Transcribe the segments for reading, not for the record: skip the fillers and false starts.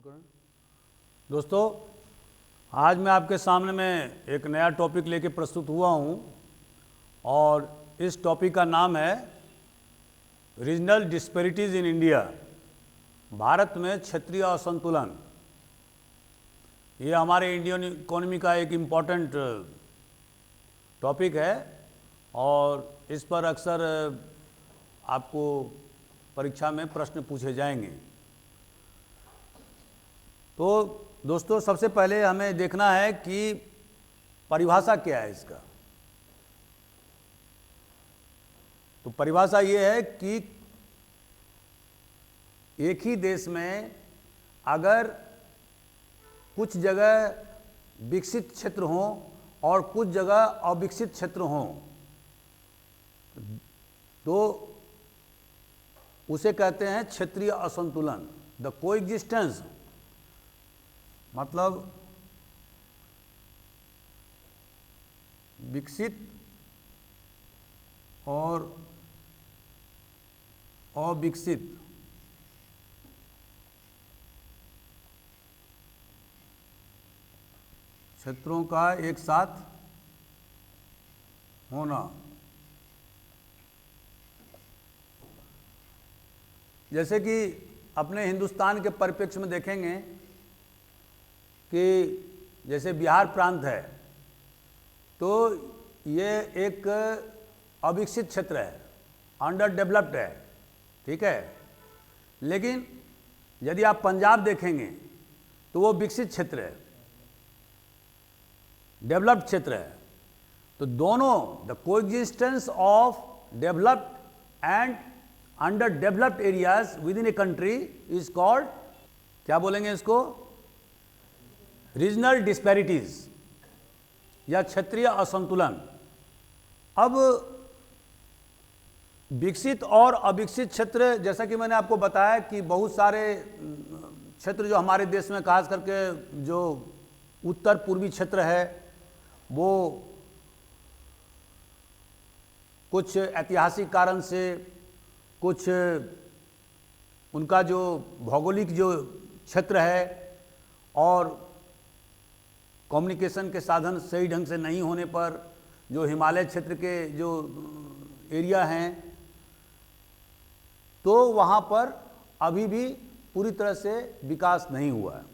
करें। दोस्तों, आज मैं आपके सामने में एक नया टॉपिक लेके प्रस्तुत हुआ हूँ और इस टॉपिक का नाम है regional disparities in India, Bharat में क्षेत्रीय असंतुलन। ये हमारे इंडियन इकोनॉमी का एक इम्पॉर्टेंट टॉपिक है और इस पर अक्सर आपको परीक्षा में प्रश्न पूछे जाएंगे। तो दोस्तों, सबसे पहले हमें देखना है कि परिभाषा क्या है इसका। तो परिभाषा ये है कि एक ही देश में अगर कुछ जगह विकसित क्षेत्र हों और कुछ जगह अविकसित क्षेत्र हों तो उसे कहते हैं क्षेत्रीय असंतुलन। द कोएग्जिस्टेंस मतलब विकसित और अविकसित क्षेत्रों का एक साथ होना। जैसे कि अपने हिंदुस्तान के परिप्रेक्ष्य में देखेंगे कि जैसे बिहार प्रांत है तो ये एक अविकसित क्षेत्र है, अंडर डेवलप्ड है, ठीक है। लेकिन यदि आप पंजाब देखेंगे तो वो विकसित क्षेत्र है, डेवलप्ड क्षेत्र है। तो दोनों the coexistence of developed and under developed areas with in a country is called, क्या बोलेंगे इसको, रीजनल डिस्पैरिटीज या क्षेत्रीय असंतुलन। अब विकसित और अविकसित क्षेत्र, जैसा कि मैंने आपको बताया कि बहुत सारे क्षेत्र जो हमारे देश में खास करके जो उत्तर पूर्वी क्षेत्र है वो कुछ ऐतिहासिक कारण से, कुछ उनका जो भौगोलिक जो क्षेत्र है और कम्युनिकेशन के साधन सही ढंग से नहीं होने पर जो हिमालय क्षेत्र के जो एरिया हैं तो वहाँ पर अभी भी पूरी तरह से विकास नहीं हुआ है।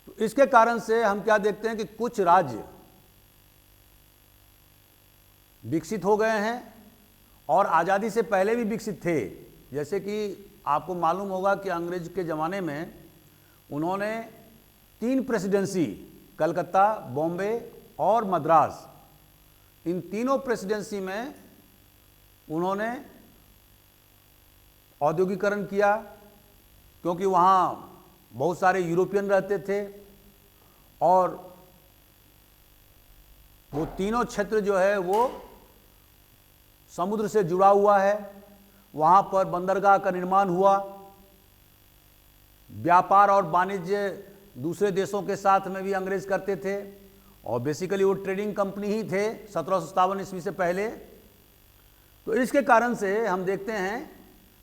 तो इसके कारण से हम क्या देखते हैं कि कुछ राज्य विकसित हो गए हैं और आज़ादी से पहले भी विकसित थे। जैसे कि आपको मालूम होगा कि अंग्रेज के ज़माने में उन्होंने 3 प्रेसिडेंसी, कलकत्ता, बॉम्बे और मद्रास, इन तीनों प्रेसिडेंसी में उन्होंने औद्योगिकरण किया क्योंकि वहाँ बहुत सारे यूरोपियन रहते थे और वो तीनों क्षेत्र जो है वो समुद्र से जुड़ा हुआ है। वहाँ पर बंदरगाह का निर्माण हुआ, व्यापार और वाणिज्य दूसरे देशों के साथ में भी अंग्रेज करते थे और बेसिकली वो ट्रेडिंग कंपनी ही थे 1757 ईस्वी से पहले। तो इसके कारण से हम देखते हैं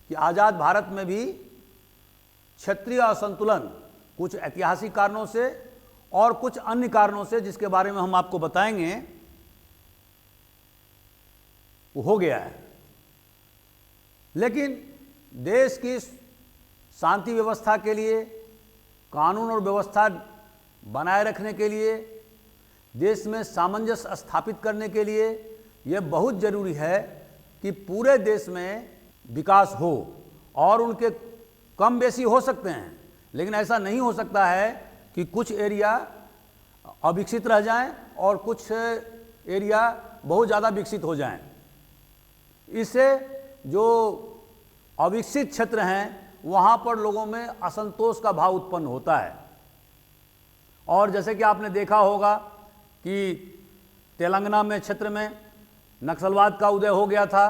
कि आज़ाद भारत में भी क्षेत्रीय असंतुलन कुछ ऐतिहासिक कारणों से और कुछ अन्य कारणों से, जिसके बारे में हम आपको बताएंगे, वो हो गया है। लेकिन देश की शांति व्यवस्था के लिए, कानून और व्यवस्था बनाए रखने के लिए, देश में सामंजस्य स्थापित करने के लिए यह बहुत ज़रूरी है कि पूरे देश में विकास हो। और उनके कम बेसी हो सकते हैं, लेकिन ऐसा नहीं हो सकता है कि कुछ एरिया अविकसित रह जाएं और कुछ एरिया बहुत ज़्यादा विकसित हो जाएं। इससे जो अविकसित क्षेत्र हैं वहाँ पर लोगों में असंतोष का भाव उत्पन्न होता है। और जैसे कि आपने देखा होगा कि तेलंगाना में क्षेत्र में नक्सलवाद का उदय हो गया था।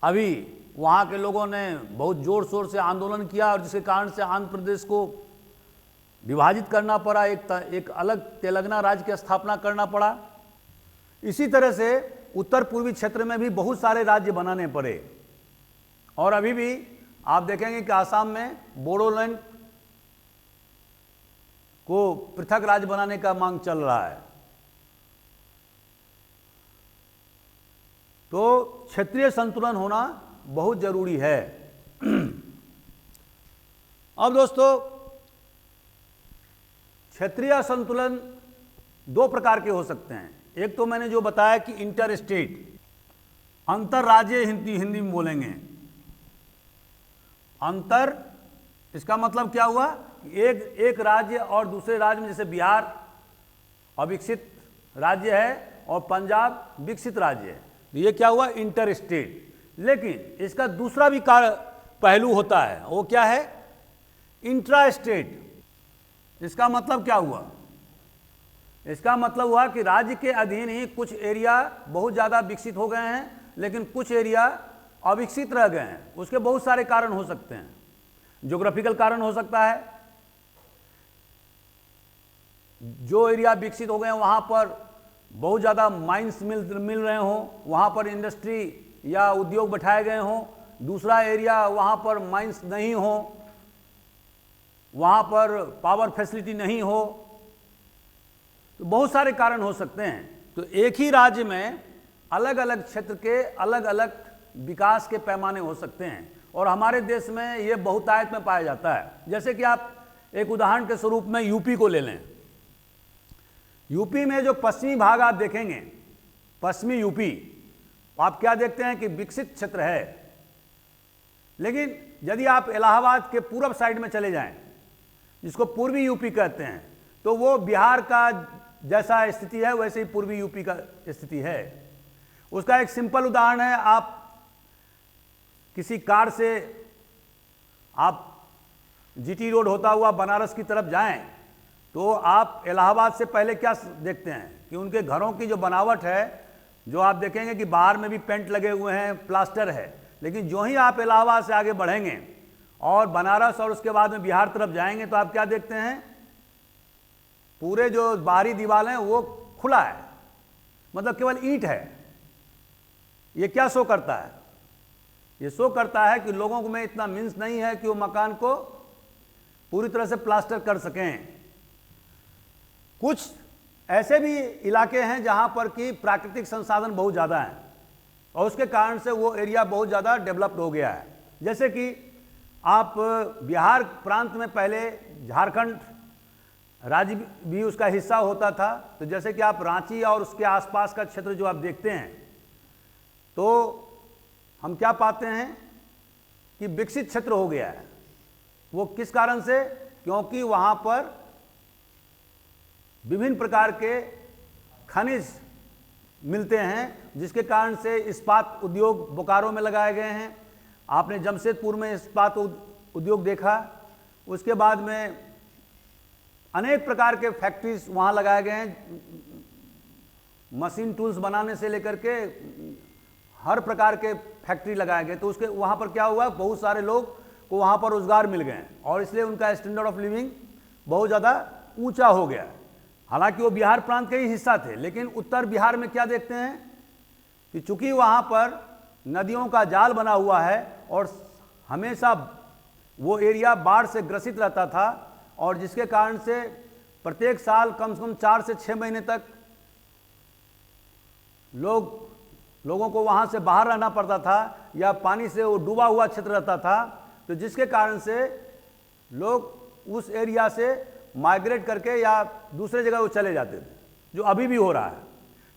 अभी वहाँ के लोगों ने बहुत ज़ोर शोर से आंदोलन किया और जिसके कारण से आंध्र प्रदेश को विभाजित करना पड़ा, एक अलग तेलंगाना राज्य की स्थापना करना पड़ा। इसी तरह से उत्तर पूर्वी क्षेत्र में भी बहुत सारे राज्य बनाने पड़े और अभी भी आप देखेंगे कि आसाम में बोडोलैंड को पृथक राज्य बनाने का मांग चल रहा है। तो क्षेत्रीय संतुलन होना बहुत जरूरी है। अब दोस्तों, क्षेत्रीय संतुलन दो प्रकार के हो सकते हैं। एक तो मैंने जो बताया कि इंटर स्टेट, अंतर राज्य, हिंदी में बोलेंगे अंतर, इसका मतलब क्या हुआ, एक राज्य और दूसरे राज्य में, जैसे बिहार अविकसित राज्य है और पंजाब विकसित राज्य है, तो ये क्या हुआ, इंटर स्टेट। लेकिन इसका दूसरा भी पहलू होता है, वो क्या है, इंट्रा स्टेट। इसका मतलब क्या हुआ, इसका मतलब हुआ कि राज्य के अधीन ही कुछ एरिया बहुत ज़्यादा विकसित हो गए हैं, लेकिन कुछ एरिया अविकसित रह गए हैं। उसके बहुत सारे कारण हो सकते हैं। ज्योग्राफिकल कारण हो सकता है, जो एरिया विकसित हो गए हैं वहाँ पर बहुत ज़्यादा माइंस मिल रहे हों, वहाँ पर इंडस्ट्री या उद्योग बैठाए गए हों। दूसरा एरिया वहाँ पर माइंस नहीं हो, वहाँ पर पावर फैसिलिटी नहीं हो, तो बहुत सारे कारण हो सकते हैं। तो एक ही राज्य में अलग अलग क्षेत्र के अलग अलग विकास के पैमाने हो सकते हैं, और हमारे देश में ये बहुतायत में पाया जाता है। जैसे कि आप एक उदाहरण के स्वरूप में यूपी को ले लें। यूपी में जो पश्चिमी भाग आप देखेंगे, पश्चिमी यूपी, आप क्या देखते हैं कि विकसित क्षेत्र है। लेकिन यदि आप इलाहाबाद के पूर्व साइड में चले जाएं, जिसको पूर्वी यूपी कहते हैं, तो वो बिहार का जैसा स्थिति है वैसे ही पूर्वी यूपी का स्थिति है। उसका एक सिंपल उदाहरण है, आप किसी कार से आप जीटी रोड होता हुआ बनारस की तरफ जाएं, तो आप इलाहाबाद से पहले क्या देखते हैं कि उनके घरों की जो बनावट है, जो आप देखेंगे कि बाहर में भी पेंट लगे हुए हैं, प्लास्टर है। लेकिन जो ही आप इलाहाबाद से आगे बढ़ेंगे और बनारस और उसके बाद में बिहार तरफ जाएंगे, तो आप क्या देखते हैं, पूरे जो बाहरी दीवार हैं वो खुला है, मतलब केवल ईंट है। ये क्या शो करता है, ये शो करता है कि लोगों में इतना मीन्स नहीं है कि वो मकान को पूरी तरह से प्लास्टर कर सकें। कुछ ऐसे भी इलाके हैं जहां पर कि प्राकृतिक संसाधन बहुत ज़्यादा हैं और उसके कारण से वो एरिया बहुत ज़्यादा डेवलप्ड हो गया है। जैसे कि आप बिहार प्रांत में पहले झारखंड राज्य भी उसका हिस्सा होता था, तो जैसे कि आप रांची और उसके आसपास का क्षेत्र जो आप देखते हैं, तो हम क्या पाते हैं कि विकसित क्षेत्र हो गया है। वो किस कारण से, क्योंकि वहाँ पर विभिन्न प्रकार के खनिज मिलते हैं, जिसके कारण से इस्पात उद्योग बोकारो में लगाए गए हैं। आपने जमशेदपुर में इस्पात उद्योग देखा, उसके बाद में अनेक प्रकार के फैक्ट्रीज वहाँ लगाए गए हैं, मशीन टूल्स बनाने से लेकर के हर प्रकार के फैक्ट्री लगाए गए। तो उसके वहाँ पर क्या हुआ, बहुत सारे लोग को वहाँ पर रोजगार मिल गए और इसलिए उनका स्टैंडर्ड ऑफ लिविंग बहुत ज़्यादा ऊंचा हो गया। हालांकि वो बिहार प्रांत के ही हिस्सा थे, लेकिन उत्तर बिहार में क्या देखते हैं कि चूंकि वहाँ पर नदियों का जाल बना हुआ है और हमेशा वो एरिया बाढ़ से ग्रसित रहता था, और जिसके कारण से प्रत्येक साल कम से कम 4 से 6 महीने तक लोगों को वहाँ से बाहर रहना पड़ता था, या पानी से वो डूबा हुआ क्षेत्र रहता था। तो जिसके कारण से लोग उस एरिया से माइग्रेट करके या दूसरे जगह वो चले जाते थे, जो अभी भी हो रहा है।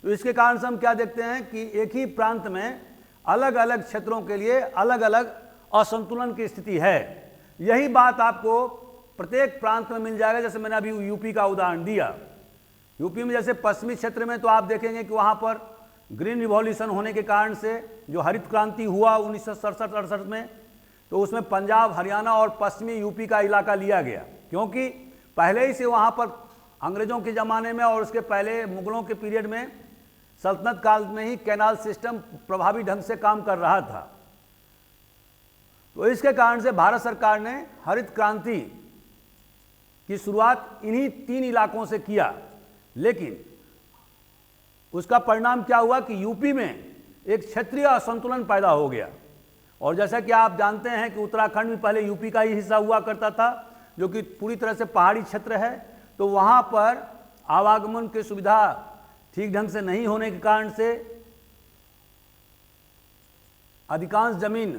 तो इसके कारण से हम क्या देखते हैं कि एक ही प्रांत में अलग अलग क्षेत्रों के लिए अलग अलग असंतुलन की स्थिति है। यही बात आपको प्रत्येक प्रांत में मिल जाएगा। जैसे मैंने अभी यूपी का उदाहरण दिया, यूपी में जैसे पश्चिमी क्षेत्र में तो आप देखेंगे कि वहाँ पर ग्रीन रिवॉल्यूशन होने के कारण से जो हरित क्रांति हुआ 1967-68 में, तो उसमें पंजाब, हरियाणा और पश्चिमी यूपी का इलाका लिया गया, क्योंकि पहले ही से वहाँ पर अंग्रेजों के ज़माने में और उसके पहले मुगलों के पीरियड में सल्तनत काल में ही कैनाल सिस्टम प्रभावी ढंग से काम कर रहा था। तो इसके कारण से भारत सरकार ने हरित क्रांति की शुरुआत इन्हीं 3 इलाकों से किया। लेकिन उसका परिणाम क्या हुआ कि यूपी में एक क्षेत्रीय असंतुलन पैदा हो गया। और जैसा कि आप जानते हैं कि उत्तराखंड भी पहले यूपी का ही हिस्सा हुआ करता था, जो कि पूरी तरह से पहाड़ी क्षेत्र है। तो वहाँ पर आवागमन की सुविधा ठीक ढंग से नहीं होने के कारण से, अधिकांश जमीन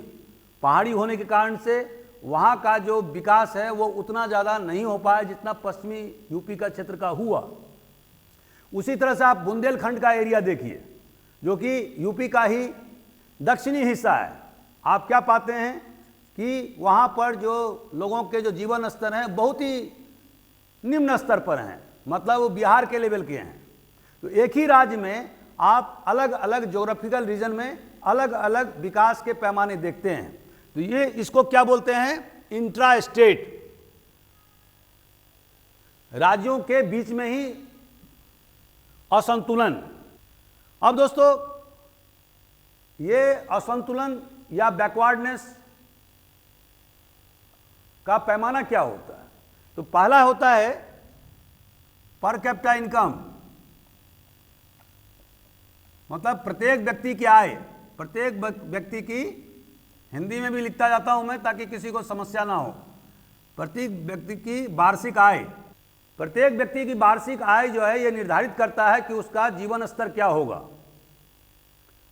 पहाड़ी होने के कारण से वहाँ का जो विकास है वो उतना ज़्यादा नहीं हो पाया जितना पश्चिमी यूपी का क्षेत्र का हुआ। उसी तरह से आप बुंदेलखंड का एरिया देखिए, जो कि यूपी का ही दक्षिणी हिस्सा है। आप क्या पाते हैं कि वहाँ पर जो लोगों के जो जीवन स्तर हैं बहुत ही निम्न स्तर पर हैं, मतलब वो बिहार के लेवल के हैं। तो एक ही राज्य में आप अलग अलग ज्योग्राफिकल रीजन में अलग अलग विकास के पैमाने देखते हैं। तो ये इसको क्या बोलते हैं, इंट्रा स्टेट, राज्यों के बीच में ही असंतुलन। अब दोस्तों ये असंतुलन या बैकवर्डनेस का पैमाना क्या होता है? तो पहला होता है पर कैपिटा इनकम, मतलब प्रत्येक व्यक्ति की आय, प्रत्येक व्यक्ति की, हिंदी में भी लिखता जाता हूं मैं ताकि किसी को समस्या ना हो, प्रत्येक व्यक्ति की वार्षिक आय। प्रत्येक व्यक्ति की वार्षिक आय जो है ये निर्धारित करता है कि उसका जीवन स्तर क्या होगा।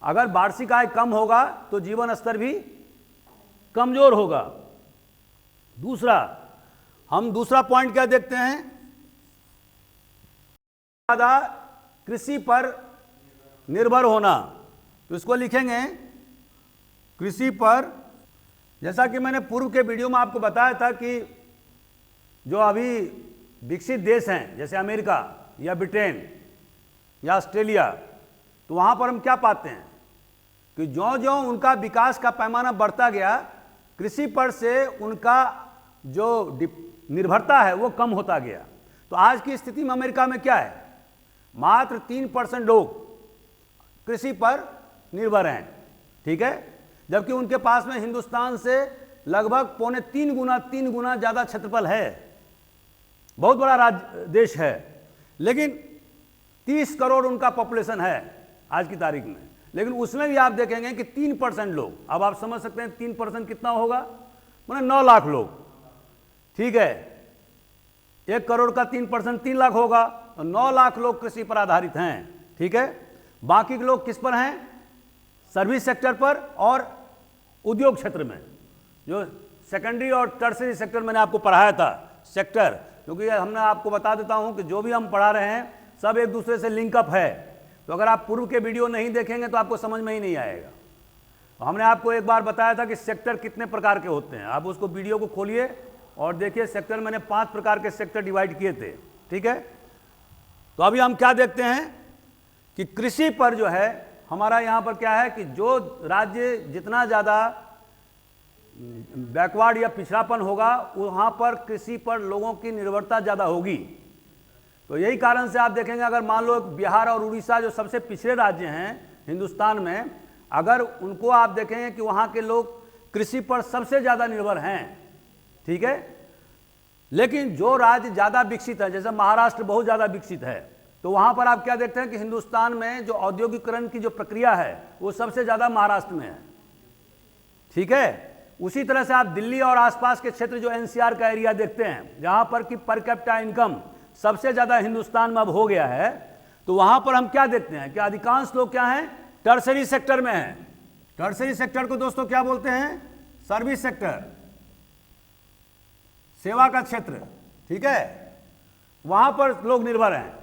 अगर वार्षिक आय कम होगा तो जीवन स्तर भी कमजोर होगा। दूसरा, हम दूसरा पॉइंट क्या देखते हैं, ज्यादा कृषि पर निर्भर होना। तो इसको लिखेंगे कृषि पर। जैसा कि मैंने पूर्व के वीडियो में आपको बताया था कि जो अभी विकसित देश हैं जैसे अमेरिका या ब्रिटेन या ऑस्ट्रेलिया, तो वहाँ पर हम क्या पाते हैं कि ज्यों-ज्यों उनका विकास का पैमाना बढ़ता गया, कृषि पर से उनका जो निर्भरता है वो कम होता गया। तो आज की स्थिति में अमेरिका में क्या है, मात्र 3% लोग कृषि पर निर्भर हैं, ठीक है, जबकि उनके पास में हिंदुस्तान से लगभग 3.25 गुना ज़्यादा क्षेत्रफल है, बहुत बड़ा देश है, लेकिन 30 करोड़ उनका पॉपुलेशन है आज की तारीख में। लेकिन उसमें भी आप देखेंगे कि 3% लोग, अब आप समझ सकते हैं 3% कितना होगा, मतलब 9 लाख लोग, ठीक है, 1 करोड़ का 3% 3 लाख होगा, तो 9 लाख लोग कृषि पर आधारित हैं, ठीक है। बाकी के लोग किस पर हैं, सर्विस सेक्टर पर और उद्योग क्षेत्र में, जो सेकेंडरी और टर्सरी सेक्टर मैंने आपको पढ़ाया था सेक्टर, क्योंकि हमने आपको बता देता हूं कि जो भी हम पढ़ा रहे हैं सब एक दूसरे से लिंकअप है। तो अगर आप पूर्व के वीडियो नहीं देखेंगे तो आपको समझ में ही नहीं आएगा। तो हमने आपको एक बार बताया था कि सेक्टर कितने प्रकार के होते हैं, आप उसको वीडियो को खोलिए और देखिए, सेक्टर मैंने 5 प्रकार के सेक्टर डिवाइड किए थे, ठीक है। तो अभी हम क्या देखते हैं कि कृषि पर जो है हमारा यहाँ पर क्या है कि जो राज्य जितना ज़्यादा बैकवर्ड या पिछड़ापन होगा वहाँ पर कृषि पर लोगों की निर्भरता ज़्यादा होगी। तो यही कारण से आप देखेंगे, अगर मान लो बिहार और उड़ीसा जो सबसे पिछड़े राज्य हैं हिंदुस्तान में, अगर उनको आप देखेंगे कि वहाँ के लोग कृषि पर सबसे ज़्यादा निर्भर हैं, ठीक है। लेकिन जो राज्य ज़्यादा विकसित है, जैसे महाराष्ट्र बहुत ज़्यादा विकसित है, तो वहाँ पर आप क्या देखते हैं कि हिंदुस्तान में जो औद्योगिकरण की जो प्रक्रिया है वो सबसे ज़्यादा महाराष्ट्र में है, ठीक है। उसी तरह से आप दिल्ली और आसपास के क्षेत्र जो एनसीआर का एरिया देखते हैं, जहाँ पर कि पर कैपिटा इनकम सबसे ज़्यादा हिंदुस्तान में अब हो गया है, तो वहाँ पर हम क्या देखते हैं कि अधिकांश लोग क्या हैं, टर्सरी सेक्टर में हैं। टर्सरी सेक्टर को दोस्तों क्या बोलते हैं, सर्विस सेक्टर, सेवा का क्षेत्र, ठीक है, वहाँ पर लोग निर्भर हैं।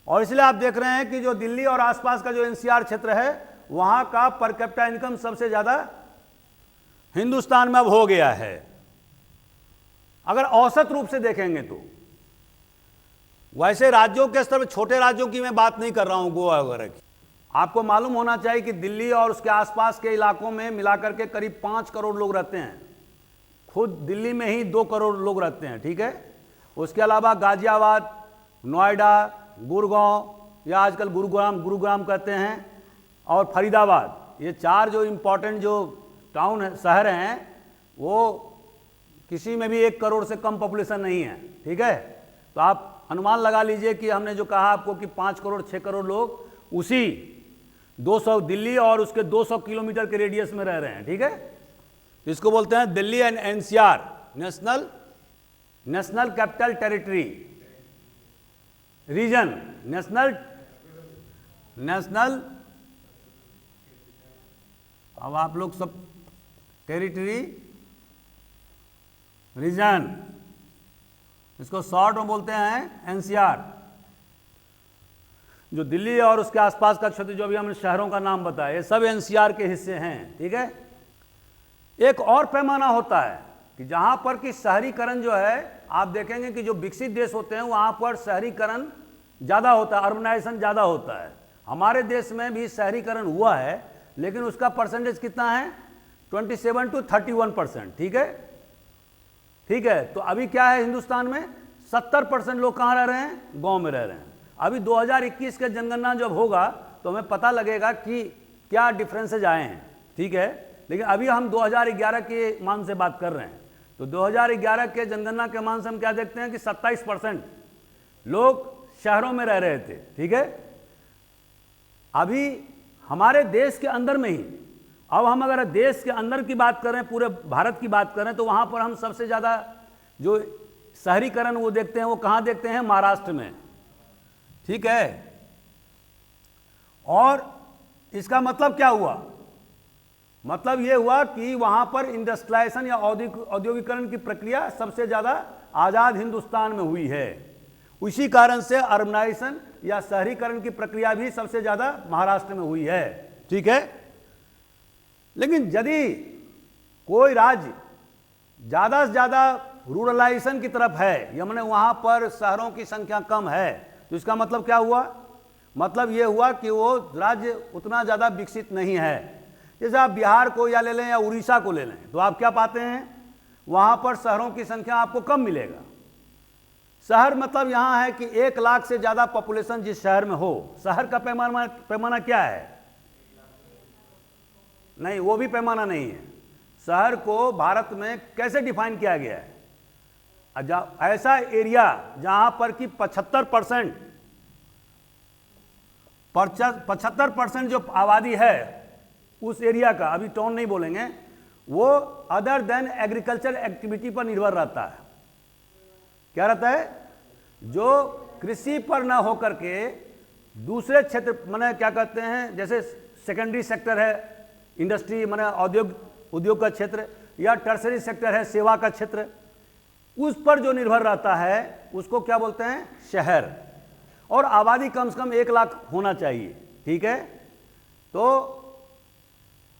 और इसलिए आप देख रहे हैं कि जो दिल्ली और आसपास का जो एनसीआर क्षेत्र है वहाँ का पर कैपिटा इनकम सबसे ज़्यादा हिंदुस्तान में अब हो गया है। अगर औसत रूप से देखेंगे तो, वैसे राज्यों के स्तर पर, छोटे राज्यों की मैं बात नहीं कर रहा हूं, गोवा वगैरह की, आपको मालूम होना चाहिए कि दिल्ली और उसके आसपास के इलाकों में मिलाकर के करीब 5 करोड़ लोग रहते हैं। खुद दिल्ली में ही 2 करोड़ लोग रहते हैं, ठीक है। उसके अलावा गाजियाबाद, नोएडा, गुड़गांव या आजकल गुरुग्राम कहते हैं, और फरीदाबाद, ये 4 जो इम्पोर्टेंट जो टाउन है, शहर हैं, वो किसी में भी 1 करोड़ से कम पॉपुलेशन नहीं है, ठीक है। तो आप अनुमान लगा लीजिए कि हमने जो कहा आपको कि 5 करोड़ 6 करोड़ लोग उसी 200 दिल्ली और उसके 200 किलोमीटर के रेडियस में रह रहे हैं, ठीक है। इसको बोलते हैं Delhi and NCR, national capital territory region, national अब आप लोग सब टेरिटरी रीजन, इसको शॉर्ट में बोलते हैं एनसीआर। जो दिल्ली और उसके आसपास का क्षेत्र, जो अभी हमने शहरों का नाम बताया, ये सब एनसीआर के हिस्से हैं, ठीक है। एक और पैमाना होता है कि जहां पर कि शहरीकरण जो है, आप देखेंगे कि जो विकसित देश होते हैं वहां पर शहरीकरण ज़्यादा होता है, अर्बनाइजेशन ज़्यादा होता है। हमारे देश में भी शहरीकरण हुआ है, लेकिन उसका परसेंटेज कितना है, 27 to 31%, ठीक है, ठीक है। तो अभी क्या है, हिंदुस्तान में 70% लोग कहाँ रह रहे हैं, गांव में रह रहे हैं। अभी 2021 का जनगणना जब होगा तो हमें पता लगेगा कि क्या डिफरेंसेज आए हैं, ठीक है। लेकिन अभी हम 2011 के मान से बात कर रहे हैं, तो 2011 के जनगणना के मान से हम क्या देखते हैं कि 27% लोग शहरों में रह रहे थे, ठीक है। अभी हमारे देश के अंदर में ही, अब हम अगर देश के अंदर की बात करें, पूरे भारत की बात करें, तो वहां पर हम सबसे ज़्यादा जो शहरीकरण वो देखते हैं, वो कहाँ देखते हैं, महाराष्ट्र में, ठीक है। और इसका मतलब क्या हुआ, मतलब ये हुआ कि वहां पर इंडस्ट्रियलाइजेशन या औद्योगिकरण की प्रक्रिया सबसे ज़्यादा आज़ाद हिंदुस्तान में हुई है। उसी कारण से अर्बनाइजेशन या शहरीकरण की प्रक्रिया भी सबसे ज़्यादा महाराष्ट्र में हुई है, ठीक है। लेकिन यदि कोई राज्य ज़्यादा से ज़्यादा रूरलाइजेशन की तरफ है, या मैंने वहाँ पर शहरों की संख्या कम है, तो इसका मतलब क्या हुआ, मतलब ये हुआ कि वो राज्य उतना ज़्यादा विकसित नहीं है। जैसे आप बिहार को या ले लें या उड़ीसा को ले लें, तो आप क्या पाते हैं, वहाँ पर शहरों की संख्या आपको कम मिलेगा। शहर मतलब यहाँ है कि 1 लाख से ज़्यादा पॉपुलेशन जिस शहर में हो, शहर का पैमाना क्या है, नहीं, वो भी पैमाना नहीं है। शहर को भारत में कैसे डिफाइन किया गया है, ऐसा एरिया जहां पर कि 75% जो आबादी है उस एरिया का, अभी टाउन नहीं बोलेंगे, वो अदर देन एग्रीकल्चर एक्टिविटी पर निर्भर रहता है। क्या रहता है, जो कृषि पर ना होकर के दूसरे क्षेत्र, माने क्या कहते हैं, जैसे सेकेंडरी सेक्टर है, इंडस्ट्री माने उद्योग का क्षेत्र, या टर्सरी सेक्टर है, सेवा का क्षेत्र, उस पर जो निर्भर रहता है उसको क्या बोलते हैं, शहर। और आबादी कम से कम 1 लाख होना चाहिए, ठीक है, तो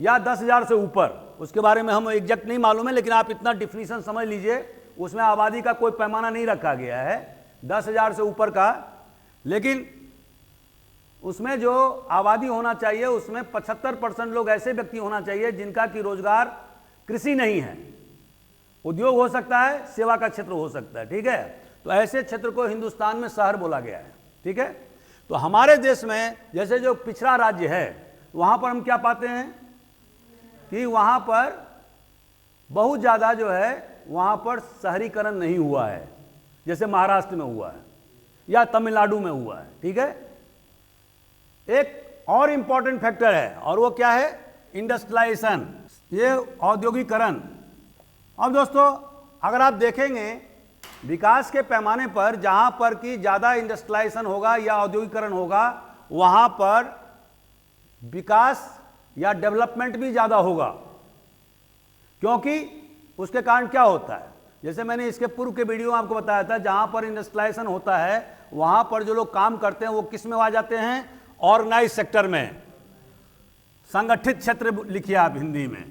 या 10,000 से ऊपर, उसके बारे में हम एग्जैक्ट नहीं मालूम है, लेकिन आप इतना डिफिनीशन समझ लीजिए, उसमें आबादी का कोई पैमाना नहीं रखा गया है 10,000 से ऊपर का। लेकिन उसमें जो आबादी होना चाहिए, उसमें 75% लोग ऐसे व्यक्ति होना चाहिए जिनका कि रोजगार कृषि नहीं है, उद्योग हो सकता है, सेवा का क्षेत्र हो सकता है, ठीक है। तो ऐसे क्षेत्र को हिंदुस्तान में शहर बोला गया है, ठीक है। तो हमारे देश में जैसे जो पिछड़ा राज्य है, वहां पर हम क्या पाते हैं कि वहां पर बहुत ज़्यादा जो है वहां पर शहरीकरण नहीं हुआ है, जैसे महाराष्ट्र में हुआ है या तमिलनाडु में हुआ है, ठीक है। एक और इंपॉर्टेंट फैक्टर है, और वो क्या है, इंडस्ट्रियलाइजेशन, ये औद्योगिकरण। अब दोस्तों अगर आप देखेंगे विकास के पैमाने पर, जहां पर कि ज़्यादा इंडस्ट्रियलाइजेशन होगा या औद्योगिकरण होगा, वहां पर विकास या डेवलपमेंट भी ज़्यादा होगा, क्योंकि उसके कारण क्या होता है, जैसे मैंने इसके पूर्व के वीडियो में आपको बताया था, जहां पर इंडस्ट्रियलाइजेशन होता है वहां पर जो लोग काम करते हैं वो किस में आ जाते हैं, ऑर्गेनाइज सेक्टर में, संगठित क्षेत्र लिखिए आप हिंदी में।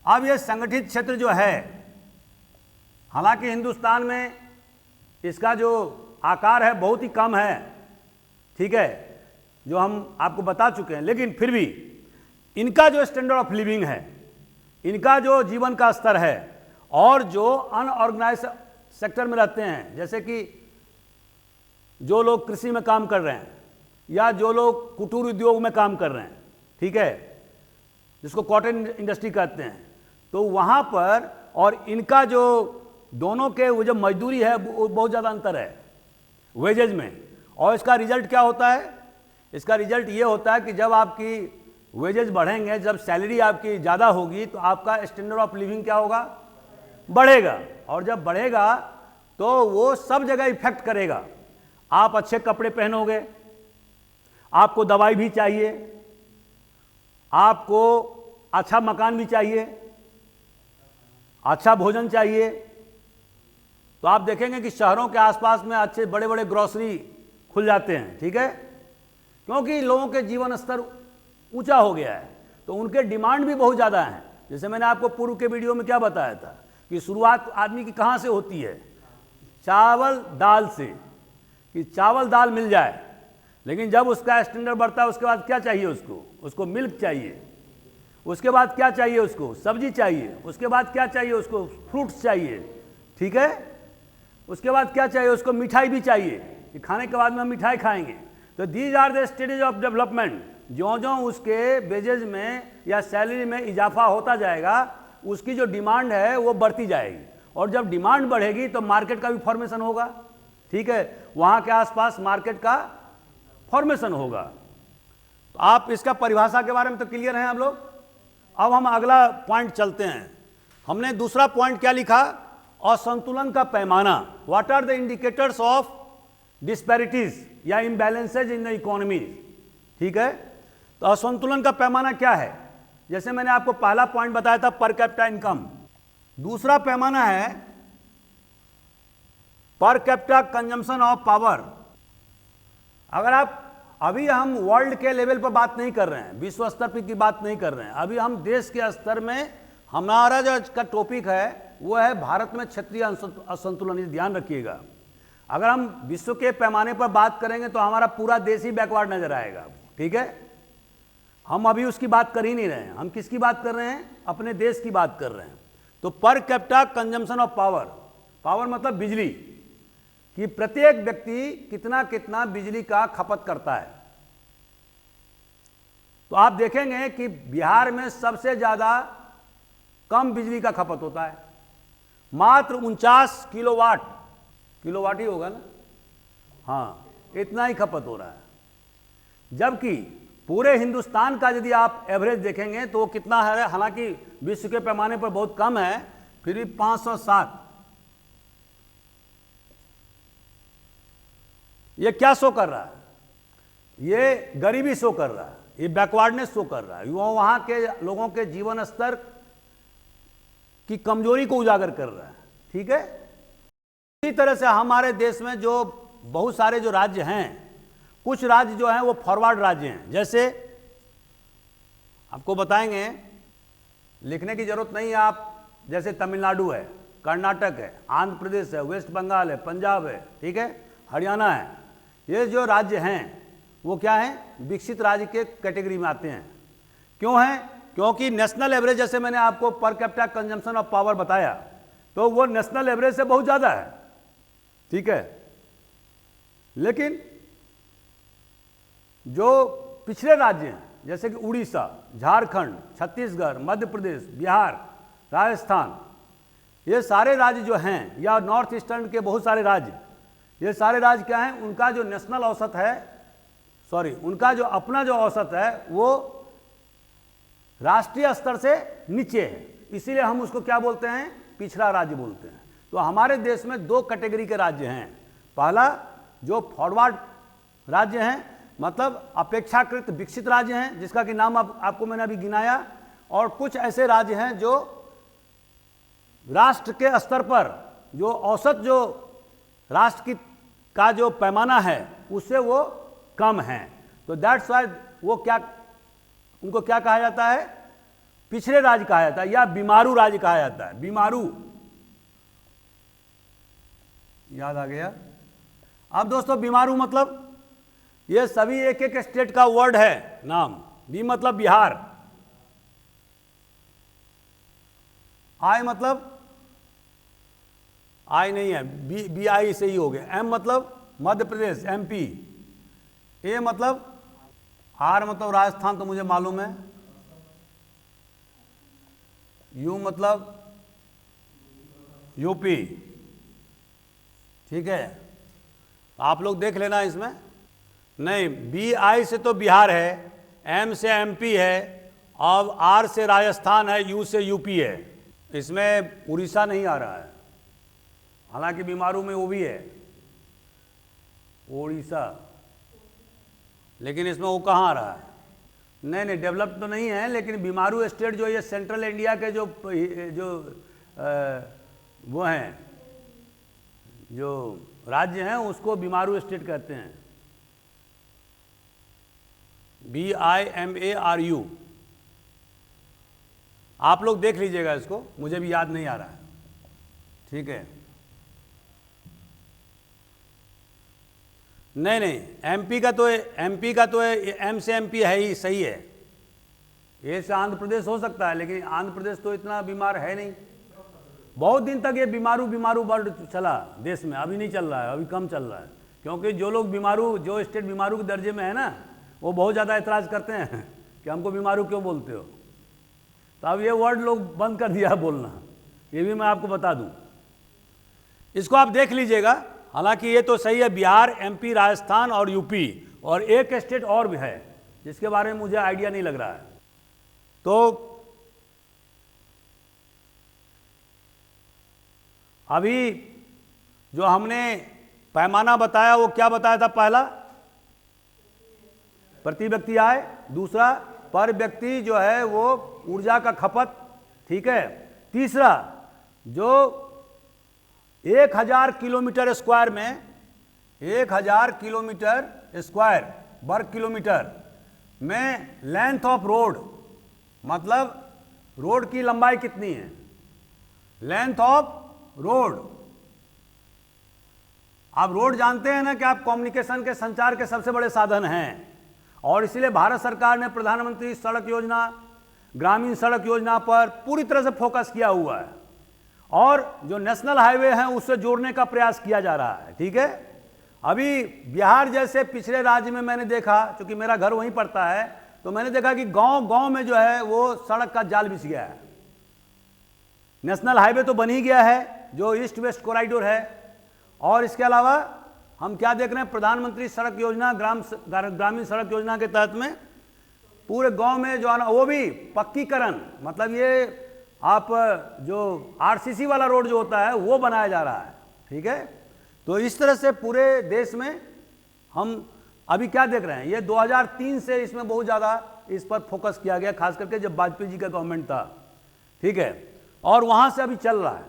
अब ये संगठित क्षेत्र जो है, हालांकि हिंदुस्तान में इसका जो आकार है बहुत ही कम है, ठीक है, जो हम आपको बता चुके हैं, लेकिन फिर भी इनका जो स्टैंडर्ड ऑफ लिविंग है, इनका जो जीवन का स्तर है, और जो अनऑर्गेनाइज सेक्टर में रहते हैं, जैसे कि जो लोग कृषि में काम कर रहे हैं या जो लोग कुटीर उद्योग में काम कर रहे हैं, ठीक है, जिसको कॉटन इंडस्ट्री कहते हैं, तो वहाँ पर और इनका जो दोनों के वो जो मजदूरी है वो बहुत ज़्यादा अंतर है वेजेज में। और इसका रिजल्ट क्या होता है, इसका रिजल्ट ये होता है कि जब आपकी वेजेस बढ़ेंगे, जब सैलरी आपकी ज़्यादा होगी तो आपका स्टैंडर्ड ऑफ लिविंग क्या होगा, बढ़ेगा। और जब बढ़ेगा तो वो सब जगह इफेक्ट करेगा। आप अच्छे कपड़े पहनोगे, आपको दवाई भी चाहिए, आपको अच्छा मकान भी चाहिए, अच्छा भोजन चाहिए। तो आप देखेंगे कि शहरों के आसपास में अच्छे बड़े बड़े ग्रोसरी खुल जाते हैं, ठीक है, क्योंकि लोगों के जीवन स्तर ऊंचा हो गया है, तो उनके डिमांड भी बहुत ज़्यादा हैं। जैसे मैंने आपको पूर्व के वीडियो में क्या बताया था कि शुरुआत आदमी की कहाँ से होती है, चावल दाल से, कि चावल दाल मिल जाए। लेकिन जब उसका स्टैंडर्ड बढ़ता है उसके बाद क्या चाहिए उसको मिल्क चाहिए, उसके बाद क्या चाहिए उसको, सब्जी चाहिए, उसके बाद क्या चाहिए उसको, फ्रूट्स चाहिए, ठीक है, उसके बाद क्या चाहिए उसको, मिठाई भी चाहिए कि खाने के बाद में हम मिठाई खाएंगे। तो these are the stages of development. ज्यों ज्यों उसके वेजेज में या सैलरी में इजाफा होता जाएगा, उसकी जो डिमांड है वो बढ़ती जाएगी, और जब डिमांड बढ़ेगी तो मार्केट का भी फॉर्मेशन होगा, ठीक है, वहाँ के आसपास मार्केट का फॉर्मेशन होगा। तो आप इसका परिभाषा के बारे में तो क्लियर हैं आप लोग। अब हम अगला पॉइंट चलते हैं। हमने दूसरा पॉइंट क्या लिखा, असंतुलन का पैमाना। What are the indicators of disparities या इम्बैलेंसेज इन द इकोनॉमी, ठीक है। तो असंतुलन का पैमाना क्या है, जैसे मैंने आपको पहला पॉइंट बताया था पर कैपिटा इनकम। दूसरा पैमाना है per capita consumption of power. अगर आप, अभी हम वर्ल्ड के लेवल पर बात नहीं कर रहे हैं, विश्व स्तर पर की बात नहीं कर रहे हैं, अभी हम देश के स्तर में, हमारा जो का टॉपिक है वो है भारत में क्षेत्रीय असंतुलन। ये ध्यान रखिएगा। अगर हम विश्व के पैमाने पर बात करेंगे तो हमारा पूरा देश ही बैकवर्ड नजर आएगा, ठीक है। हम अभी उसकी बात कर ही नहीं रहे हैं, हम किसकी बात कर रहे हैं, अपने देश की बात कर रहे हैं। तो per capita consumption of power, power मतलब बिजली, कि प्रत्येक व्यक्ति कितना कितना बिजली का खपत करता है। तो आप देखेंगे कि बिहार में सबसे ज्यादा कम बिजली का खपत होता है, मात्र 49 किलोवाट, किलोवाट ही होगा ना, हाँ, इतना ही खपत हो रहा है। जबकि पूरे हिंदुस्तान का यदि आप एवरेज देखेंगे तो वो कितना है, हालांकि विश्व के पैमाने पर बहुत कम है, फिर भी 507। ये क्या शो कर रहा है, ये गरीबी शो कर रहा है, ये बैकवर्डनेस शो कर रहा है, वहां के लोगों के जीवन स्तर की कमजोरी को उजागर कर रहा है, ठीक है। इसी तरह से हमारे देश में जो बहुत सारे जो राज्य हैं, कुछ राज्य जो हैं वो फॉरवर्ड राज्य हैं। जैसे आपको बताएंगे, लिखने की जरूरत नहीं है आप, जैसे तमिलनाडु है, कर्नाटक है, आंध्र प्रदेश है, वेस्ट बंगाल है, पंजाब है, ठीक है, हरियाणा है। ये जो राज्य हैं वो क्या हैं, विकसित राज्य के कैटेगरी में आते हैं। क्यों हैं, क्योंकि नेशनल एवरेज, जैसे मैंने आपको per capita consumption of power बताया, तो वो नेशनल एवरेज से बहुत ज़्यादा है, ठीक है। लेकिन जो पिछड़े राज्य हैं, जैसे कि उड़ीसा, झारखंड, छत्तीसगढ़, मध्य प्रदेश, बिहार, राजस्थान, ये सारे राज्य जो हैं, या नॉर्थ ईस्टर्न के बहुत सारे राज्य, ये सारे राज्य क्या हैं, उनका जो नेशनल औसत है, उनका जो अपना जो औसत है वो राष्ट्रीय स्तर से नीचे है, इसीलिए हम उसको क्या बोलते हैं, पिछड़ा राज्य बोलते हैं। तो हमारे देश में दो कैटेगरी के राज्य हैं। पहला जो फॉरवर्ड राज्य हैं, मतलब अपेक्षाकृत विकसित राज्य हैं, जिसका कि नाम आपको मैंने अभी गिनाया, और कुछ ऐसे राज्य हैं जो राष्ट्र के स्तर पर जो औसत जो राष्ट्र का जो पैमाना है उससे वो कम है। तो दैट्स वाई वो क्या, उनको क्या कहा जाता है, पिछड़े राज्य कहा जाता है, या बीमारू राज्य कहा जाता है। बीमारू, याद आ गया। अब दोस्तों बीमारू मतलब ये सभी एक एक स्टेट का वर्ड है नाम। बी मतलब बिहार, आई मतलब आई नहीं है, बी आई से ही हो गया। एम मतलब मध्य प्रदेश, एमपी। ए मतलब, आर मतलब राजस्थान, तो मुझे मालूम है। यू मतलब यूपी, ठीक है। आप लोग देख लेना इसमें। नहीं, बी आई से तो बिहार है, एम से एमपी है, अब आर से राजस्थान है, यू से यूपी है। इसमें उड़ीसा नहीं आ रहा है, हालांकि बीमारू में वो भी है उड़ीसा, लेकिन इसमें वो कहाँ आ रहा है? नहीं, डेवलप तो नहीं है, लेकिन बीमारू स्टेट जो ये सेंट्रल इंडिया के जो वो हैं, जो राज्य हैं, उसको बीमारू स्टेट कहते हैं, BIMARU। आप लोग देख लीजिएगा इसको, मुझे भी याद नहीं आ रहा है, ठीक है। नहीं, एमपी का तो एम से एमपी है ही, सही है। ये से आंध्र प्रदेश हो सकता है, लेकिन आंध्र प्रदेश तो इतना बीमार है नहीं। बहुत दिन तक ये बीमारू वर्ड चला देश में, अभी नहीं चल रहा है, अभी कम चल रहा है, क्योंकि जो लोग जो स्टेट बीमारू के दर्जे में है ना, वो बहुत ज़्यादा ऐतराज़ करते हैं कि हमको बीमारू क्यों बोलते हो। तो अब ये वर्ड लोग बंद कर दिया बोलना, ये भी मैं आपको बता दूं। इसको आप देख लीजिएगा, हालांकि ये तो सही है, बिहार, एमपी, राजस्थान और यूपी, और एक स्टेट और भी है जिसके बारे में मुझे आइडिया नहीं लग रहा है। तो अभी जो हमने पैमाना बताया, वो क्या बताया था? पहला प्रति व्यक्ति आय, दूसरा पर व्यक्ति जो है वो ऊर्जा का खपत, ठीक है। तीसरा जो 1000 किलोमीटर स्क्वायर में 1000 किलोमीटर स्क्वायर वर्ग किलोमीटर में लेंथ ऑफ रोड, मतलब रोड की लंबाई कितनी है, लेंथ ऑफ रोड। आप रोड जानते हैं ना कि आप कम्युनिकेशन के, संचार के सबसे बड़े साधन हैं, और इसलिए भारत सरकार ने प्रधानमंत्री सड़क योजना, ग्रामीण सड़क योजना पर पूरी तरह से फोकस किया हुआ है, और जो नेशनल हाईवे हैं उससे जोड़ने का प्रयास किया जा रहा है, ठीक है। अभी बिहार जैसे पिछड़े राज्य में मैंने देखा, क्योंकि मेरा घर वहीं पड़ता है, तो मैंने देखा कि गांव में जो है वो सड़क का जाल बिछ गया है। नेशनल हाईवे तो बन ही गया है, जो ईस्ट वेस्ट कॉरिडोर है, और इसके अलावा हम क्या देख रहे हैं, प्रधानमंत्री सड़क योजना, ग्रामीण सड़क योजना के तहत में पूरे गांव में जो है ना, वो भी पक्कीकरण, मतलब ये आप जो आरसीसी वाला रोड जो होता है वो बनाया जा रहा है, ठीक है। तो इस तरह से पूरे देश में हम अभी क्या देख रहे हैं, ये 2003 से इसमें बहुत ज़्यादा इस पर फोकस किया गया, खास करके जब वाजपेयी जी का गवर्नमेंट था, ठीक है, और वहाँ से अभी चल रहा है।